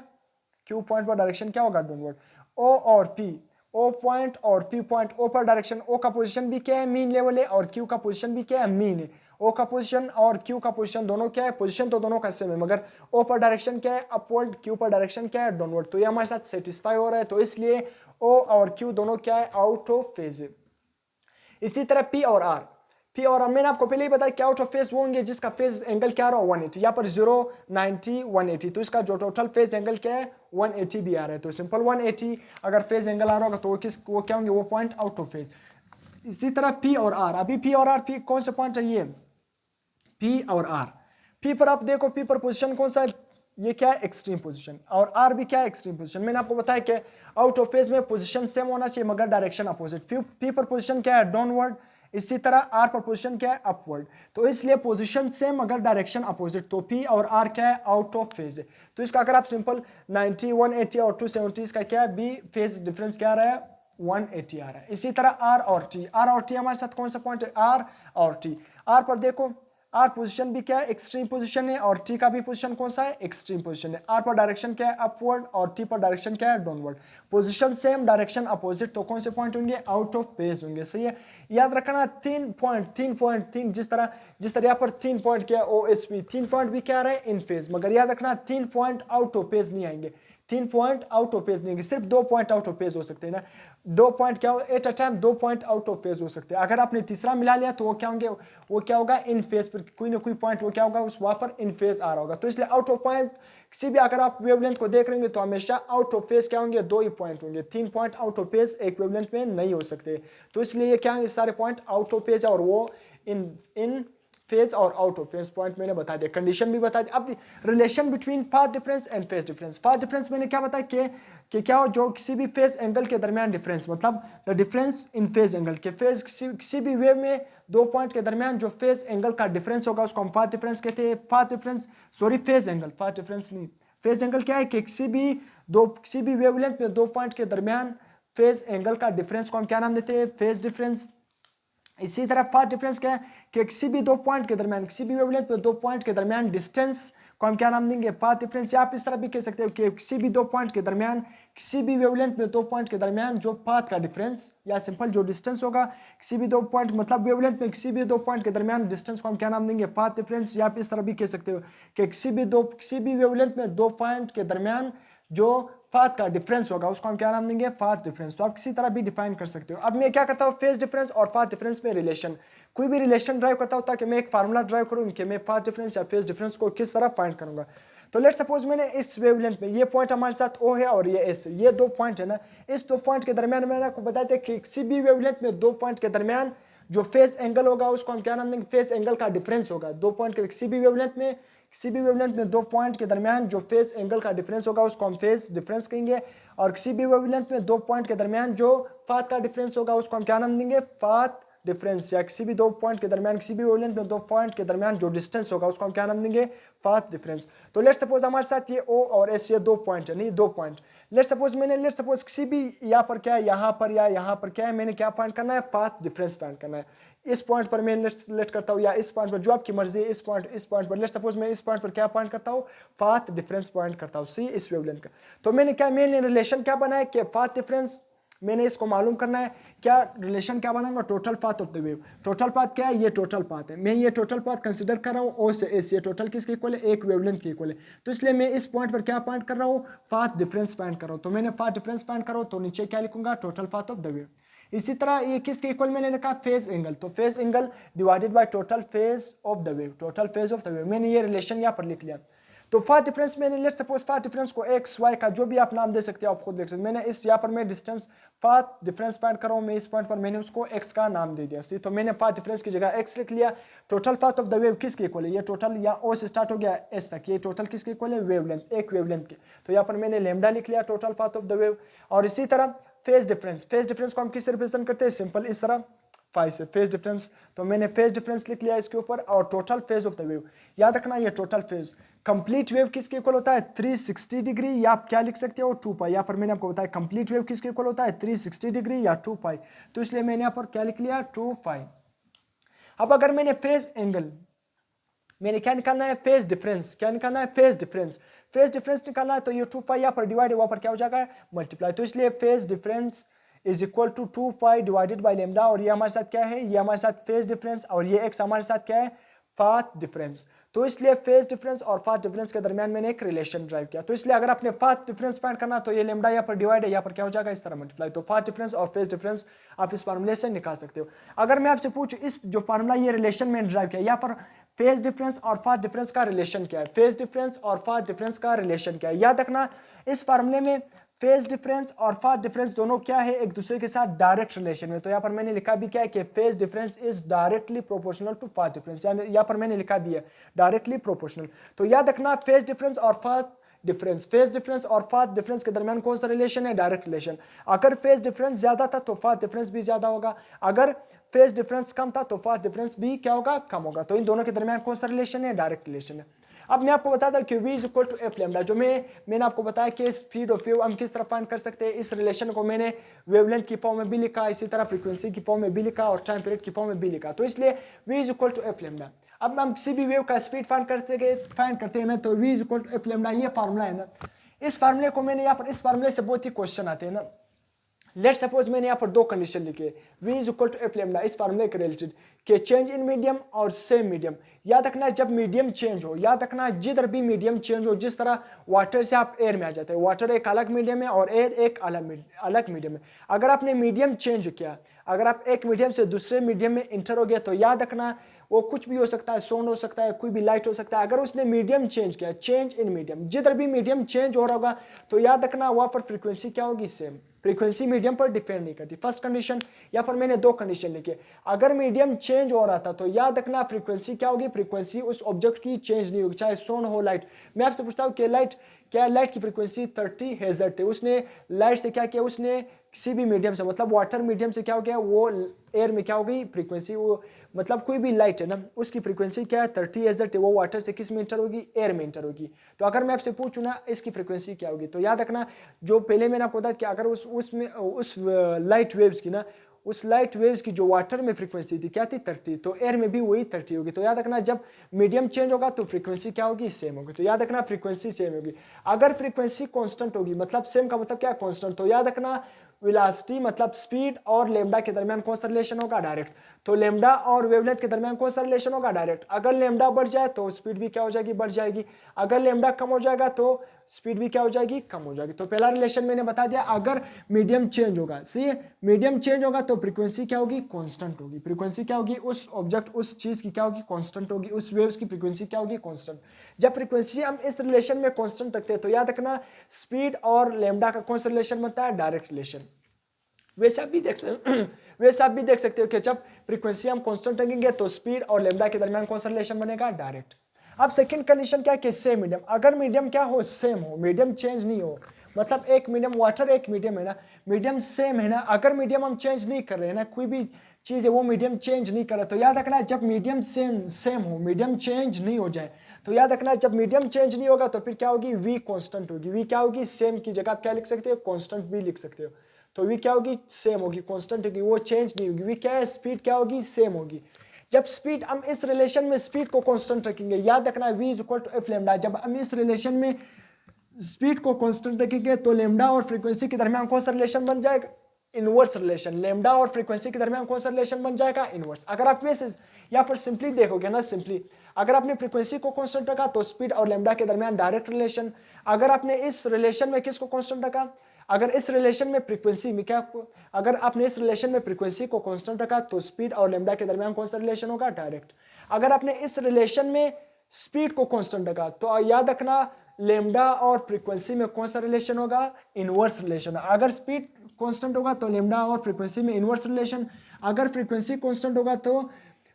क्यू पॉइंट पर डायरेक्शन क्या होगा, डाउनवर्ड। ओ और पी, ओ पॉइंट और पी पॉइंट, ओ पर डायरेक्शन, ओ का पोजीशन भी क्या है, मीन लेवल है और क्यू का पोजीशन भी क्या है, मीन है। ओ का पोजीशन और क्यू का पोजीशन दोनों क्या है, पोजीशन तो दोनों का सेम है मगर ओ पर डायरेक्शन क्या है, अपवर्ड, क्यू पर डायरेक्शन क्या है, डाउनवर्ड। तो ये हमारे साथ सेटिस्फाई हो रहा है। तो इसलिए ओ और क्यू दोनों क्या है, आउट ऑफ फेज है। इसी तरह पी और आर, मैंने आपको पहले ही बताया क्या आउट ऑफ फेज वो होंगे जिसका फेज एंगल क्या रहा है, 180। यहाँ पर 090, 180, तो इसका जो टोटल फेज एंगल क्या है, 180 भी आ रहा है। तो सिंपल 180 अगर फेज एंगल आ रहा होगा तो वो क्या होंगे, वो पॉइंट आउट ऑफ फेज। इसी तरह पी और आर, अभी पी और आर, पी कौन सा पॉइंट है, ये पी और आर। पी पर आप देखो, पी पर पोजिशन कौन सा है, ये क्या है, एक्सट्रीम पोजीशन। और आर भी क्या है, एक्सट्रीम पोजीशन। मैंने आपको बताया कि आउट ऑफ फेज में पोजीशन सेम होना चाहिए मगर डायरेक्शन अपोजिट। पी पर पोजीशन क्या है, डाउनवर्ड। इसी तरह आर पर पोजीशन क्या है, अपवर्ड। तो इसलिए पोजीशन सेम मगर डायरेक्शन अपोजिट। तो पी और आर क्या है, आउट ऑफ फेज है। तो इसका अगर आप सिंपल 90, 180 और 270 का क्या है, बी फेज डिफरेंस क्या आ रहा है, 180 आ रहा है। इसी तरह आर और टी, हमारे साथ कौन सा पॉइंट है, आर और टी। आर पर देखो, आर पोजीशन भी क्या है, एक्सट्रीम पोजीशन है और टी का भी पोजीशन कौन सा है, एक्सट्रीम पोजीशन है। आर पर डायरेक्शन क्या है, अपवर्ड और टी पर डायरेक्शन क्या है, downward. Position same, direction opposite, तो कौन से पॉइंट होंगे, आउट ऑफ फेज होंगे। सही है, याद रखना 3 पॉइंट, जिस तरह यहाँ पर 3 पॉइंट क्या है, OSP 3 पॉइंट भी क्या आ रहा है, इन फेज। मगर याद रखना 3 पॉइंट आउट ऑफ फेज नहीं आएंगे, 3 पॉइंट आउट ऑफ फेज नहीं, सिर्फ 2 पॉइंट आउट ऑफ फेज हो सकते हैं ना। 2 पॉइंट क्या हो, at a time 2 point out of phase हो सकते हैं। अगर आपने तीसरा मिला लिया तो वो क्या होंगे, वो क्या होगा, इन फेज पर कोई ना कोई पॉइंट वो क्या होगा, उस वहां पर इन फेज आ रहा होगा। तो इसलिए आउट ऑफ पॉइंट किसी भी, अगर आप वेवलेंथ को देख रहे तो हमेशा आउट ऑफ फेज क्या होंगे, 2 ही पॉइंट होंगे। 3 पॉइंट आउट ऑफ फेज एक वेवलेंथ में नहीं हो सकते। तो इसलिए ये क्या है, सारे पॉइंट आउट ऑफ फेज और वो इन फेज और आउट ऑफ फेज पॉइंट मैंने बता दिया, कंडीशन भी बता दी। अब relation between path difference and phase difference. Path difference मैंने क्या बताया कि क्या हो, जो किसी भी फेज एंगल के दरमियान डिफरेंस, मतलब the difference in phase angle के फेज, किसी भी वेव में 2 पॉइंट के दरमियान जो फेज एंगल का डिफरेंस होगा उसको हम पाथ डिफरेंस कहते हैं। फेज एंगल, पाथ डिफरेंस नहीं, फेज एंगल क्या है कि किसी भी वेवलेंथ में 2 पॉइंट के दरमियान फेज एंगल का डिफरेंस को हम क्या नाम देते हैं, फेज डिफरेंस। इसी तरह पाथ डिफरेंस क्या है कि किसी भी दो पॉइंट के दरमियान, किसी भी वेवलेंथ पे दो पॉइंट के दरमियान डिस्टेंस को हम क्या नाम देंगे, पाथ डिफरेंस। या आप इस तरह भी कह सकते हो कि किसी भी दो पॉइंट के दरमियान, किसी भी वेवलेंथ में दो पॉइंट के दरमियान जो पाथ का डिफरेंस या सिंपल जो डिस्टेंस होगा किसी भी दो पॉइंट, मतलब वेवलेंथ में किसी भी दो पॉइंट के दरमियान डिस्टेंस को हम क्या नाम देंगे, पाथ डिफरेंस। या आप इस तरह भी कह सकते हो कि किसी भी वेवलेंथ में दो पॉइंट के दरमियान जो पाथ का डिफरेंस होगा उसको हम क्या नाम देंगे, पाथ डिफरेंस। तो आप किसी तरह भी डिफाइन कर सकते हो। अब मैं क्या करता हूँ, फेज डिफरेंस और पाथ डिफरेंस में रिलेशन, कोई भी रिलेशन ड्राइव करता हूँ ताकि मैं एक फार्मूला ड्राइव करूँ कि मैं पाथ डिफरेंस या फेज डिफरेंस को किस तरह फाइंड करूंगा। तो लेट सपोज मैंने इस वेवलेंथ में ये पॉइंट हमारे साथ O है और ये S, ये दो पॉइंट है ना, इस दो पॉइंट के दरमियान मैंने आपको बताया था कि किसी भी वेवलेंथ में दो पॉइंट के दरमियान जो फेज एंगल होगा उसको हम क्या नाम देंगे, फेज एंगल का डिफरेंस होगा। दो पॉइंट के किसी भी वेवलेंथ में दो पॉइंट के दरमियान जो फेज एंगल का डिफरेंस होगा उसको हम फेज डिफरेंस कहेंगे। और किसी भी वेवलेंथ में दो पॉइंट के दरमियान जो पाथ का डिफरेंस होगा उसको हम क्या नाम देंगे, पाथ डिफरेंस। या किसी भी दो पॉइंट के दरमियान, किसी भी वेवलेंथ में दो पॉइंट के दरमियान जो डिस्टेंस होगा उसको हम क्या नाम देंगे, पाथ डिफरेंस। तो लेट सपोज हमारे साथ ये O और S ये दो पॉइंट है, नहीं दो पॉइंट। लेट सपोज किसी भी यहाँ पर क्या है, यहाँ पर या यहाँ पर क्या है, मैंने क्या फाइंड करना है, पाथ डिफरेंस फाइंड करना है। इस पॉइंट पर मैं लेट करता हूँ या इस पॉइंट पर, जो आपकी मर्जी है, इस पॉइंट पर लेट सपोज मैं इस पॉइंट पर क्या पॉइंट करता हूँ, पाथ डिफरेंस पॉइंट करता हूँ, सी इस वेवलेंथ का। तो मैंने रिलेशन क्या बनाया कि पाथ डिफरेंस, मैंने इसको मालूम करना है क्या रिलेशन क्या बनाऊंगा, total path of the wave. Total path क्या है, ये टोटल पाथ है, मैं ये टोटल पाथ कंसीडर कर रहा हूँ O से S, ये टोटल किसके इक्वल है, एक वेवलेंथ के इक्वल है। तो इसलिए मैं इस पॉइंट पर क्या पॉइंट कर रहा हूँ, पाथ डिफरेंस पॉइंट कर रहा हूँ। तो मैंने पाथ डिफरेंस पॉइंट कर रहा हूँ तो नीचे क्या लिखूंगा, total path of the wave. इसी तरह ये किसके इक्वल मैंने लिखा, फेज एंगल। तो phase angle divided by total phase of the wave, total phase of the wave. मैंने ये रिलेशन यहाँ पर लिख लिया। तो पाथ डिफरेंस मैंने लेट सपोज पाथ डिफरेंस को एक्स वाई का जो भी आप नाम दे सकते हो आप खुद देख सकते हो। मैंने इस यहाँ पर मैं डिस्टेंस पाथ डिफरेंस पॉइंट कर रहा हूँ, मैं इस पॉइंट पर मैंने उसको एक्स का नाम दे दिया। तो मैंने पाथ डिफरेंस की जगह एक्स लिख लिया। Total path of the wave किसके इक्वल है, ये टोटल या O से स्टार्ट हो गया S तक, ये टोटल किसके इक्वल है, वेवलेंथ, एक वेवलेंथ के। तो यहाँ पर मैंने लेमडा लिख लिया, total path of the wave. और इसी तरह फेज डिफरेंस को हम किससे रिप्रेजेंट करते हैं, सिंपल इस तरह फाइव से फेज डिफरेंस। तो मैंने फेज डिफरेंस लिख लिया इसके ऊपर, और total phase of the wave याद रखना, ये टोटल फेज। कंप्लीट वेव किसके इक्वल होता है, 360 डिग्री, या आप क्या लिख सकते हो, 2 पाई। यहाँ पर मैंने आपको बताया कंप्लीट वेव किसके इक्वल होता है, 360 डिग्री या 2 पाई। तो इसलिए मैंने यहाँ पर क्या लिख लिया, 2 पाई। अब अगर मैंने फेज एंगल, मैंने क्या निकालना है, फेज डिफरेंस, क्या निकालना है, फेज डिफरेंस निकालना है। तो ये 2 पाई यहाँ पर डिवाइड, वहां पर क्या हो जाएगा, मल्टीप्लाई। तो इसलिए phase difference is equal to 2 pi divided by lambda. और ये हमारे साथ क्या है, ये हमारे साथ फेज डिफरेंस, और ये एक्स हमारे साथ क्या है, पाथ डिफरेंस। तो इसलिए फेज डिफरेंस और पाथ डिफरेंस के दरमियान मैंने एक रिलेशन ड्राइव किया। तो इसलिए अगर आपने पाथ डिफरेंस फाइंड करना तो ये लेमडा यहाँ पर डिवाइड है, यहाँ पर क्या हो जाएगा, इस तरह मल्टीप्लाई। तो पाथ डिफरेंस और फेज डिफरेंस आप इस फार्मूले से निकाल सकते हो। अगर मैं आपसे पूछूं इस जो फार्मूला ये रिलेशन में ड्राइव किया, यहाँ पर फेज डिफरेंस और पाथ डिफरेंस का रिलेशन क्या है, फेज डिफरेंस और पाथ डिफरेंस का रिलेशन क्या है, याद रखना इस फार्मूले में फेज डिफरेंस और पाथ डिफरेंस दोनों क्या है, एक दूसरे के साथ डायरेक्ट रिलेशन में। तो यहाँ पर मैंने लिखा भी क्या है कि phase difference is directly proportional to path difference, यहाँ पर मैंने लिखा भी है डायरेक्टली प्रोपोर्शनल। तो याद रखना फेज डिफरेंस और फेज डिफरेंस और पाथ डिफरेंस के दरमियान कौन सा रिलेशन है, डायरेक्ट रिलेशन। अगर फेज डिफरेंस ज्यादा था तो पाथ डिफरेंस भी ज्यादा होगा, अगर फेज डिफरेंस कम था तो पाथ डिफरेंस भी क्या होगा, कम होगा। तो इन दोनों के दरमियान कौन सा रिलेशन है, डायरेक्ट रिलेशन है। अब मैं आपको बताता हूं कि v is equal to F lambda, जो मैंने आपको बताया कि स्पीड ऑफ वेव हम किस तरह फाइंड कर सकते हैं। इस रिलेशन को मैंने वेवलेंथ की फॉर्म में भी लिखा, इसी तरह फ्रीक्वेंसी की फॉर्म में भी लिखा और टाइम पीरियड की फॉर्म में भी लिखा। तो इसलिए v is equal to F lambda. अब हम किसी भी वेव का स्पीड फाइंड करते हैं ना, तो v is equal to F lambda, ये फार्मूला है ना। इस फार्मूले को मैंने यहाँ पर, इस फार्मूले से बहुत ही क्वेश्चन आते हैं ना। लेट सपोज मैंने यहाँ पर दो कंडीशन लिखी है, v is equal to F lambda, इस फार्मूले के रिलेटेड कि चेंज इन मीडियम और सेम मीडियम। याद रखना जब मीडियम चेंज हो, याद रखना जिधर भी मीडियम चेंज हो, जिस तरह वाटर से आप एयर में आ जाते हैं, वाटर एक अलग मीडियम है और एयर एक अलग मीडियम है। अगर आपने मीडियम चेंज किया, अगर आप एक मीडियम से दूसरे मीडियम में इंटर हो गया, तो याद रखना वो कुछ भी हो सकता है, साउंड हो सकता है, कोई भी लाइट हो सकता है। अगर उसने मीडियम चेंज किया, चेंज इन मीडियम, जिधर भी मीडियम चेंज हो रहा होगा, तो याद रखना वहां पर फ्रीक्वेंसी क्या होगी, सेम। फ्रीक्वेंसी मीडियम पर डिपेंड नहीं करती। फर्स्ट कंडीशन, यहाँ पर मैंने दो कंडीशन लिखी। अगर मीडियम चेंज हो रहा था तो याद रखना फ्रीक्वेंसी क्या होगी, फ्रीक्वेंसी उस ऑब्जेक्ट की चेंज नहीं होगी, चाहे साउंड हो, लाइट। मैं आपसे पूछता हूँ कि लाइट की फ्रीक्वेंसी 30 हर्ट्ज है, उसने लाइट से क्या किया, उसने किसी भी मीडियम से, मतलब वाटर मीडियम से क्या हो गया, वो एयर में क्या हो गई फ्रीक्वेंसी, वो मतलब कोई भी लाइट है ना उसकी फ्रीक्वेंसी क्या है 30 एज वो वाटर से किस में इंटर होगी, एयर में इंटर होगी। तो अगर मैं आपसे पूछूं ना इसकी फ्रीक्वेंसी क्या होगी, तो याद रखना जो पहले मैंने आपको बताया कि अगर उस लाइट वेव्स की ना, उस लाइट वेव्स की जो वाटर में फ्रीक्वेंसी थी क्या थी 30, तो एयर में भी वही 30 होगी। तो याद रखना जब मीडियम चेंज होगा तो फ्रीक्वेंसी क्या होगी, सेम होगी। तो याद रखना फ्रीक्वेंसी सेम होगी। अगर फ्रीक्वेंसी कांस्टेंट होगी, मतलब सेम का मतलब क्या, कांस्टेंट, तो याद रखना वेलोसिटी मतलब स्पीड और लेमडा के दरमियान कौन सा रिलेशन होगा, डायरेक्ट। तो लेमडा और वेवलेंथ के दरमियान कौन सा रिलेशन होगा, डायरेक्ट। अगर लेमडा बढ़ जाए तो स्पीड भी क्या हो जाएगी, बढ़ जाएगी। अगर लेमडा कम हो जाएगा तो स्पीड भी क्या हो जाएगी, कम हो जाएगी। तो पहला रिलेशन मैंने बता दिया, अगर मीडियम चेंज होगा, सही है, मीडियम चेंज होगा तो फ्रीक्वेंसी क्या होगी, कांस्टेंट होगी। फ्रीक्वेंसी क्या होगी, उस ऑब्जेक्ट उस चीज की क्या होगी, कांस्टेंट होगी। उस वेव्स की फ्रीक्वेंसी क्या होगी, कांस्टेंट। जब फ्रीक्वेंसी हम इस रिलेशन में कांस्टेंट रखते हैं तो याद रखना स्पीड और लेमडा का कौन सा रिलेशन बनता है, डायरेक्ट रिलेशन। वैसे आप भी देख सकते हो कि जब फ्रीक्वेंसी हम कांस्टेंट रखेंगे तो स्पीड और लेमडा के दरमियान कौन सा रिलेशन बनेगा, डायरेक्ट। अब सेकंड कंडीशन क्या है कि सेम मीडियम, अगर मीडियम क्या हो, सेम हो, मीडियम चेंज नहीं हो, मतलब एक मीडियम वाटर एक मीडियम है ना, मीडियम सेम है ना, अगर मीडियम हम चेंज नहीं कर रहे हैं ना, कोई भी चीज है वो मीडियम चेंज नहीं कर रहा, तो याद रखना जब मीडियम सेम हो, मीडियम चेंज नहीं हो जाए, तो याद रखना जब मीडियम चेंज नहीं होगा तो फिर क्या होगी, वी कांस्टेंट होगी। वी क्या होगी, सेम की जगह आप क्या लिख सकते हो, कांस्टेंट भी लिख सकते हो। तो वी क्या होगी, सेम होगी, कांस्टेंट होगी, वो चेंज नहीं होगी। वी क्या है, स्पीड क्या होगी, सेम होगी। जब स्पीड हम इस रिलेशन में स्पीड को कांस्टेंट रखेंगे, याद रखना v is equal to F lambda, जब हम इस रिलेशन में स्पीड को कांस्टेंट रखेंगे तो लेमडा और फ्रीक्वेंसी के दरमियान कौन सा रिलेशन बन जाएगा, इनवर्स रिलेशन। लेमडा और फ्रीक्वेंसी के दरमियान कौन सा रिलेशन बन जाएगा, इनवर्स। अगर आप वैसे यहाँ पर सिंपली देखोगे ना, सिंपली अगर आपने फ्रीक्वेंसी को कांस्टेंट रखा तो स्पीड और लेमडा के दरमियान डायरेक्ट रिलेशन। अगर आपने इस रिलेशन में किसको कांस्टेंट रखा, अगर इस रिलेशन में फ्रीक्वेंसी में क्या, अगर आपने इस रिलेशन में फ्रीक्वेंसी को कांस्टेंट रखा तो स्पीड और लेमडा के दरमियान कौन सा रिलेशन होगा, डायरेक्ट। अगर आपने इस रिलेशन में स्पीड को कांस्टेंट रखा तो याद रखना लेमडा और फ्रीक्वेंसी में कौन सा रिलेशन होगा, इनवर्स रिलेशन। अगर स्पीड कांस्टेंट होगा तो लेमडा और फ्रीक्वेंसी में इनवर्स रिलेशन। अगर फ्रीक्वेंसी कांस्टेंट होगा तो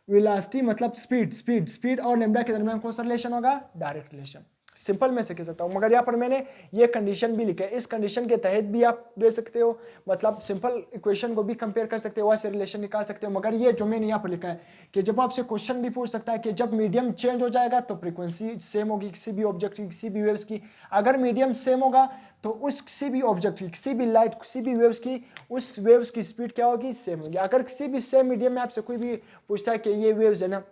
वेलोसिटी मतलब स्पीड और लेमडा के दरमियान कौन सा रिलेशन होगा, डायरेक्ट रिलेशन। सिंपल में से कह सकता हूं, मगर यहाँ पर मैंने ये कंडीशन भी लिखा है, इस कंडीशन के तहत भी आप दे सकते हो, मतलब सिंपल इक्वेशन को भी कंपेयर कर सकते हो, वैसे रिलेशन निकाल सकते हो। मगर ये जो मैंने यहाँ पर लिखा है कि जब आपसे क्वेश्चन भी पूछ सकता है कि जब मीडियम चेंज हो जाएगा तो फ्रीक्वेंसी सेम होगी किसी भी ऑब्जेक्ट की, किसी भी वेव्स की। अगर मीडियम सेम होगा तो उस किसी भी ऑब्जेक्ट की, किसी भी लाइट, किसी भी वेव्स की, उस वेव्स की स्पीड क्या होगी, सेम होगी। अगर किसी भी सेम मीडियम में आपसे कोई भी पूछता है कि ये वेव्स है ना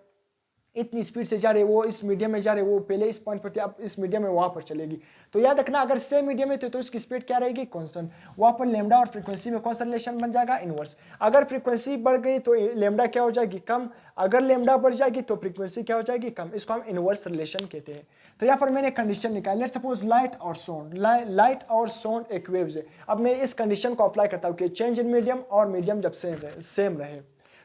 इतनी स्पीड से जा रहे, वो इस मीडियम में जा रहे, वो पहले इस पॉइंट पर थी, अब इस मीडियम में वहां पर चलेगी, तो याद रखना अगर सेम मीडियम में थे तो उसकी स्पीड क्या रहेगी, कांस्टेंट। वहां पर लेमडा और फ्रीक्वेंसी में कौन सा रिलेशन बन जाएगा, इनवर्स। अगर फ्रीक्वेंसी बढ़ गई तो लेमडा क्या हो जाएगी, कम। अगर लेमडा बढ़ जाएगी तो फ्रीक्वेंसी क्या हो जाएगी, कम। इसको हम इनवर्स रिलेशन कहते हैं। तो यहाँ पर मैंने कंडीशन निकाली, लेट्स सपोज लाइट और साउंड, लाइट और साउंड एक वेव्स है। अब मैं इस कंडीशन को अप्लाई करता हूँ कि चेंज इन मीडियम और मीडियम जब सेम रहे।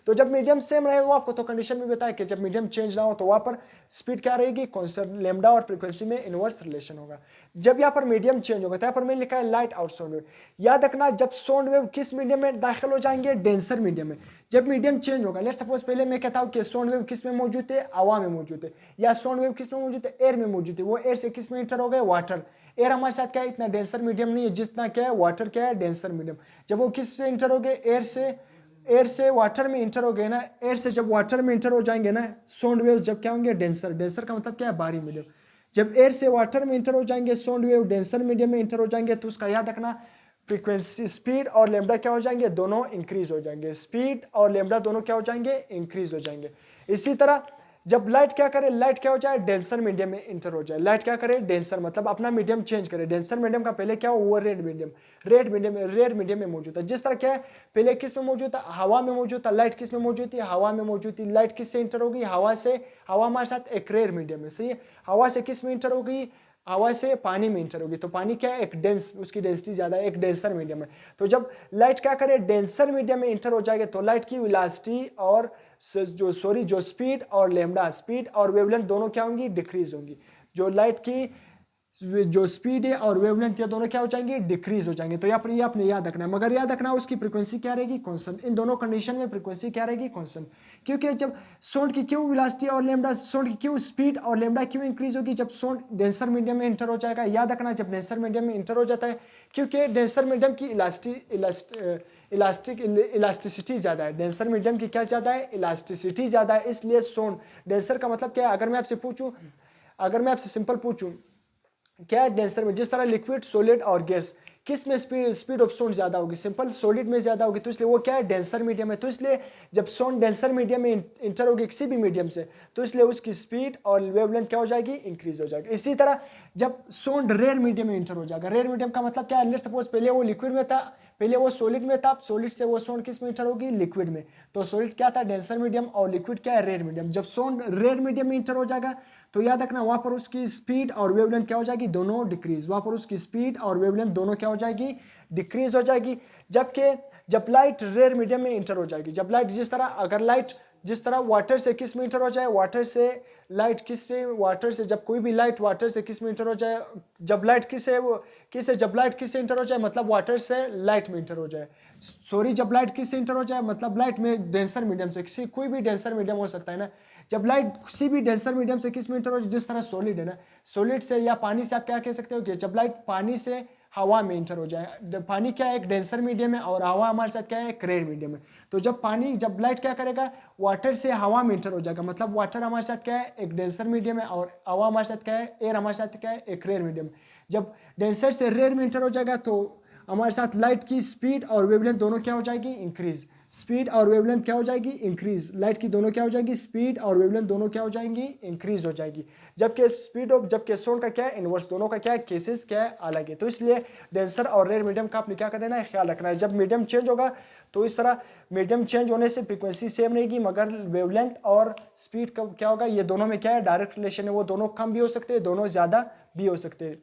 तो जब मीडियम सेम रहे वो आपको तो कंडीशन में बताया कि जब मीडियम चेंज ना हो तो वहां पर स्पीड क्या रहेगी, कांस्टेंट। लेमडा और फ्रीक्वेंसी में इनवर्स रिलेशन होगा। जब यहाँ पर मीडियम चेंज होगा तो यहाँ पर मैंने लिखा है लाइट और साउंड वेव। याद रखना जब साउंड वेव किस मीडियम में दाखिल हो जाएंगे, डेंसर मीडियम में। जब मीडियम चेंज होगा, लेट्स सपोज पहले मैं कहता हूँ कि साउंड वेव किस में मौजूद है, हवा में मौजूद है, या साउंड वेव किस में मौजूद है, एयर में मौजूद है। वो एयर से किस में इंटर हो गए, वाटर। एयर हमारे साथ क्या है, इतना डेंसर मीडियम नहीं है जितना क्या है वाटर, क्या है डेंसर मीडियम। जब वो किस से इंटर हो गए, एयर से वाटर में इंटर हो गए ना, एयर से जब वाटर में इंटर हो जाएंगे ना साउंड वेव, जब क्या होंगे, डेंसर का मतलब क्या है, बाहरी मीडियम। जब एयर से वाटर में इंटर हो जाएंगे साउंड वेव, डेंसर मीडियम में इंटर हो जाएंगे, तो उसका याद रखना फ्रीक्वेंसी, स्पीड और लेमडा क्या हो जाएंगे, दोनों इंक्रीज हो जाएंगे। स्पीड और लेमडा दोनों क्या हो जाएंगे, इंक्रीज हो जाएंगे। इसी तरह जब लाइट क्या करे, लाइट क्या हो जाए, डेंसर मीडियम में इंटर हो जाए। लाइट क्या करे, डेंसर मतलब अपना मीडियम चेंज करे। डेंसर मीडियम का पहले क्या हो, वो रेड मीडियम में मौजूद है। जिस तरह क्या है, पहले किस में मौजूद था, हवा में मौजूद था। लाइट किस में मौजूद थी, हवा में मौजूद थी। लाइट किस से इंटर होगी, हवा से। हवा हमारे साथ एक रेयर मीडियम है, सही है। हवा से किस में इंटर होगी, हवा से पानी में इंटर होगी। तो पानी क्या है, एक डेंस, उसकी डेंसिटी ज्यादा है, एक डेंसर मीडियम है। तो जब लाइट क्या करे, डेंसर मीडियम में इंटर हो जाएगा तो लाइट की वेलोसिटी और जो स्पीड और लेमडा, स्पीड और वेवलेंथ दोनों क्या होंगी, डिक्रीज होंगी। जो लाइट की जो स्पीड है और वेवलेंथ ये दोनों क्या हो जाएंगे, डिक्रीज हो जाएंगे। तो यहाँ पर ये आपने याद रखना है, मगर याद रखना उसकी फ्रीक्वेंसी क्या रहेगी, कांस्टेंट। इन दोनों कंडीशन में फ्रीक्वेंसी क्या रहेगी, कांस्टेंट। क्योंकि जब साउंड की क्यों वेलोसिटी और लैम्डा, साउंड की क्यों स्पीड और लैम्डा क्यों इंक्रीज होगी, जब साउंड डेंसर मीडियम में इंटर हो जाएगा। याद रखना जब डेंसर मीडियम में इंटर हो जाता है, क्योंकि डेंसर मीडियम की इलास्टिसिटी ज़्यादा है। डेंसर मीडियम की क्या ज़्यादा है, इलास्टिसिटी ज़्यादा है, इसलिए साउंड डेंसर का मतलब क्या है। अगर मैं आपसे पूछूं, अगर मैं आपसे सिंपल पूछूं क्या है डेंसर में, जिस तरह लिक्विड, सॉलिड और गैस, किस में स्पीड ऑफ साउंड ज्यादा होगी, सिंपल सॉलिड में ज्यादा होगी, तो इसलिए वो क्या है, डेंसर मीडियम है। तो इसलिए जब साउंड डेंसर मीडियम में इंटर होगी किसी भी मीडियम से, तो इसलिए उसकी स्पीड और वेवलेंथ क्या हो जाएगी, इंक्रीज हो जाएगी। इसी तरह जब साउंड रेयर मीडियम में इंटर हो जाएगा, रेयर मीडियम का मतलब क्या है, लेट्स सपोज पहले वो लिक्विड में था, पहले वो सॉलिड में था, सॉलिड से वो साउंड किस में इंटर होगी, लिक्विड में। तो सॉलिड क्या था, डेंसर मीडियम, और लिक्विड क्या है, रेयर मीडियम। जब साउंड रेयर मीडियम में इंटर हो जाएगा तो याद रखना वहां पर उसकी स्पीड और वेवलेंथ क्या हो जाएगी, दोनों डिक्रीज। वहां पर उसकी स्पीड और वेवलेंथ दोनों क्या हो जाएगी, डिक्रीज हो जाएगी। जबकि जब लाइट रेयर मीडियम में इंटर हो जाएगी, जब लाइट जिस तरह, अगर लाइट जिस तरह वाटर से किस में इंटर हो जाए, वाटर से लाइट किस में, वाटर से जब कोई भी लाइट वाटर से किस में इंटर हो जाए, जब लाइट जब लाइट किस से इंटर हो जाए, मतलब वाटर से लाइट में इंटर हो जाए, सॉरी, जब लाइट किस से इंटर हो जाए, मतलब लाइट में डेंसर मीडियम से, किसी कोई भी डेंसर मीडियम हो सकता है ना, जब लाइट किसी भी डेंसर मीडियम से किस में इंटर हो जाए, जिस तरह सॉलिड है ना, सॉलिड से या पानी से आप क्या कह सकते हो कि जब लाइट पानी से हवा में इंटर हो जाए, पानी क्या है, एक डेंसर मीडियम है, और हवा हमारे साथ क्या है, एक रेयर मीडियम है। तो जब लाइट क्या करेगा, वाटर से हवा में इंटर हो जाएगा, मतलब वाटर हमारे साथ क्या है, एक डेंसर मीडियम है, और हवा हमारे साथ क्या है, एयर हमारे साथ क्या है, एक रेयर मीडियम। जब डेंसर से रेयर में इंटर हो जाएगा तो हमारे साथ लाइट की स्पीड और वेवलेंथ दोनों क्या हो जाएगी, इंक्रीज। स्पीड और वेवलेंथ क्या हो जाएगी, इंक्रीज। लाइट की दोनों क्या हो जाएगी, स्पीड और वेवलेंथ दोनों क्या हो जाएंगी, इंक्रीज हो जाएगी। जबकि साउंड का क्या है, इनवर्स, दोनों का क्या है, केसेस क्या है, अलग है। तो इसलिए डेंसर और रेयर मीडियम का आपने क्या कर देना है, ख्याल रखना है। जब मीडियम चेंज होगा तो इस तरह मीडियम चेंज होने से फ्रीक्वेंसी सेम रहेगी, मगर वेवलेंथ और स्पीड का क्या होगा, ये दोनों में क्या है, डायरेक्ट रिलेशन है, वो दोनों कम भी हो सकते हैं, दोनों ज्यादा भी हो सकते हैं।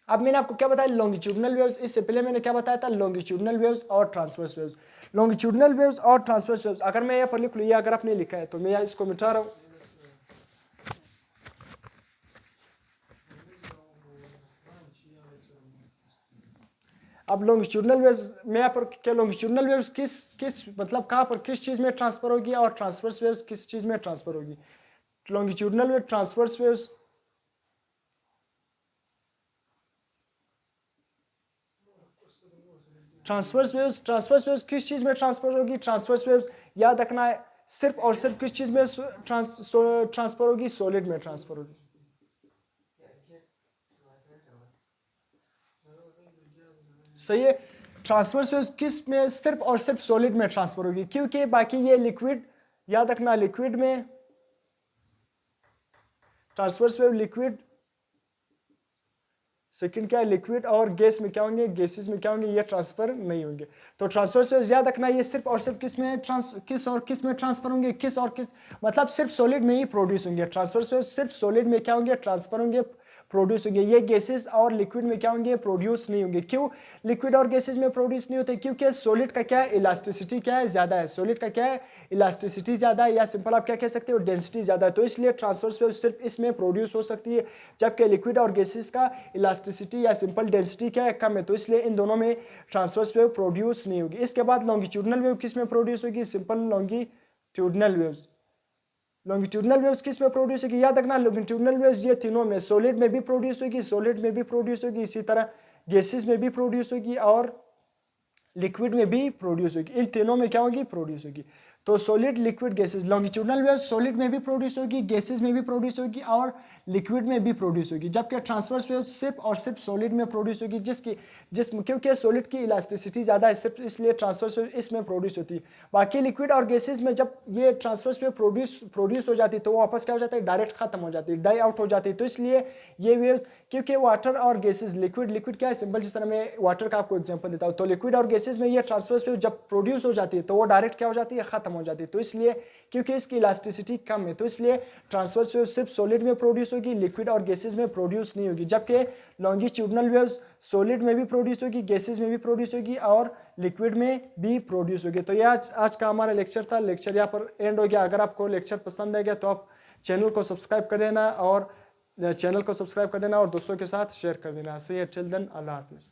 अब मैंने आपको क्या बताया, लॉन्गिट्यूडनल वेव्स। इससे पहले मैंने क्या बताया था, लॉन्गिट्यूडनल वेव्स और ट्रांसवर्स वेव्स। लॉन्गिट्यूडनल वेव्स और ट्रांसवर्स वेव्स, अगर मैं यहाँ पर लिख लूँ, ये अगर आपने लिखा है तो मैं इसको मिटा रहा हूँ। अब लॉन्गिट्यूडनल वेव्स में यहाँ पर क्या, लॉन्गिट्यूडनल वेव्स किस मतलब कहाँ पर, किस चीज़ में ट्रांसफर होगी, और ट्रांसवर्स वेव्स किस चीज़ में ट्रांसफर होगी। Longitudinal wave, transverse waves, transverse waves किस चीज में ट्रांसफर होगी, ट्रांसवर्स वेव्स याद रखना है सिर्फ और सिर्फ किस चीज में ट्रांसफर होगी, सॉलिड में ट्रांसफर होगी। सही है, ट्रांसवर्स वेव्स किस में, सिर्फ और सिर्फ सॉलिड में ट्रांसफर होगी, क्योंकि बाकी ये लिक्विड, याद रखना लिक्विड में ट्रांसवर्स वेव, लिक्विड सेकंड क्या है, लिक्विड और गैस में क्या होंगे, गैसेस में क्या होंगे, ये ट्रांसफर नहीं होंगे। तो ट्रांसफर वेव्स याद रखना ये सिर्फ और सिर्फ किस में ट्रांसफर होंगे, किस और किस, मतलब सिर्फ सॉलिड में ही प्रोड्यूस होंगे। ट्रांसफर वेव्स सिर्फ सॉलिड में क्या होंगे, ट्रांसफर होंगे, प्रोड्यूस होंगे। ये गैसेस और लिक्विड में क्या होंगे, प्रोड्यूस नहीं होंगे। क्यों लिक्विड और गैसेस में प्रोड्यूस नहीं होते, क्योंकि सॉलिड का क्या है, इलास्टिसिटी क्या है, ज्यादा है। सॉलिड का क्या है, इलास्टिसिटी ज्यादा है, या सिंपल आप क्या कह सकते हो, डेंसिटी ज्यादा है। तो इसलिए ट्रांसवर्स वेव सिर्फ इसमें प्रोड्यूस हो सकती है, जबकि लिक्विड और गैसेस का इलास्टिसिटी या सिंपल डेंसिटी क्या है, कम है। तो इसलिए इन दोनों में ट्रांसवर्स वेव प्रोड्यूस नहीं होगी। इसके बाद लॉन्गिट्यूडनल वेव किस में प्रोड्यूस होगी, simple longitudinal waves. Longitudinal waves किस में प्रोड्यूस होगी, याद रखना लॉन्गिट्यूडनल वेव्स ये तीनों में, सॉलिड में भी प्रोड्यूस होगी, सॉलिड में भी प्रोड्यूस होगी, इसी तरह गैसेस में भी प्रोड्यूस होगी, और लिक्विड में भी प्रोड्यूस होगी। इन तीनों में क्या होगी, प्रोड्यूस होगी। तो solid, liquid, gases, longitudinal wave solid में भी प्रोड्यूस होगी, गैसेस में भी प्रोड्यूस होगी, और लिक्विड में भी प्रोड्यूस होगी। जबकि ट्रांसवर्स वेव सिर्फ और सिर्फ सॉलिड में प्रोड्यूस होगी, क्योंकि सॉलिड की इलास्टिसिटी ज़्यादा है, सिर्फ इसलिए ट्रांसवर्स वेव इसमें प्रोड्यूस होती है। बाकी लिक्विड और गैसेस में जब ये ट्रांसवर्स वेव प्रोड्यूस हो जाती है तो वो वापस क्या हो जाता है, डायरेक्ट खत्म हो जाती है, डाई आउट हो जाती है। तो इसलिए ये वेव्स, क्योंकि वाटर और गैसेस, लिक्विड क्या है, सिंपल जिस तरह मैं वाटर का आपको एग्जांपल देता हूँ, तो लिक्विड और गैसेस में ये ट्रांसवर्स वेव जब प्रोड्यूस हो जाती है तो वो डायरेक्ट क्या हो जाती है, खत्म हो जाती है। तो इसलिए क्योंकि इसकी इलास्टिसिटी कम है, तो इसलिए ट्रांसवर्स वेव सिर्फ सॉलिड में प्रोड्यूस होगी, लिक्विड और गैसेस में प्रोड्यूस नहीं होगी। जबकि लॉन्गिट्यूडनल वेव्स सॉलिड में भी प्रोड्यूस होगी, गैसेस में भी प्रोड्यूस होगी, और लिक्विड में भी प्रोड्यूस होगी। तो यह आज का हमारा लेक्चर था। लेक्चर यहाँ पर एंड हो गया। अगर आपको लेक्चर पसंद आ गया तो आप चैनल को सब्सक्राइब कर देना, और चैनल को सब्सक्राइब कर देना और दोस्तों के साथ शेयर कर देना। सही है, टिल देन अल्लाह हाफिज़।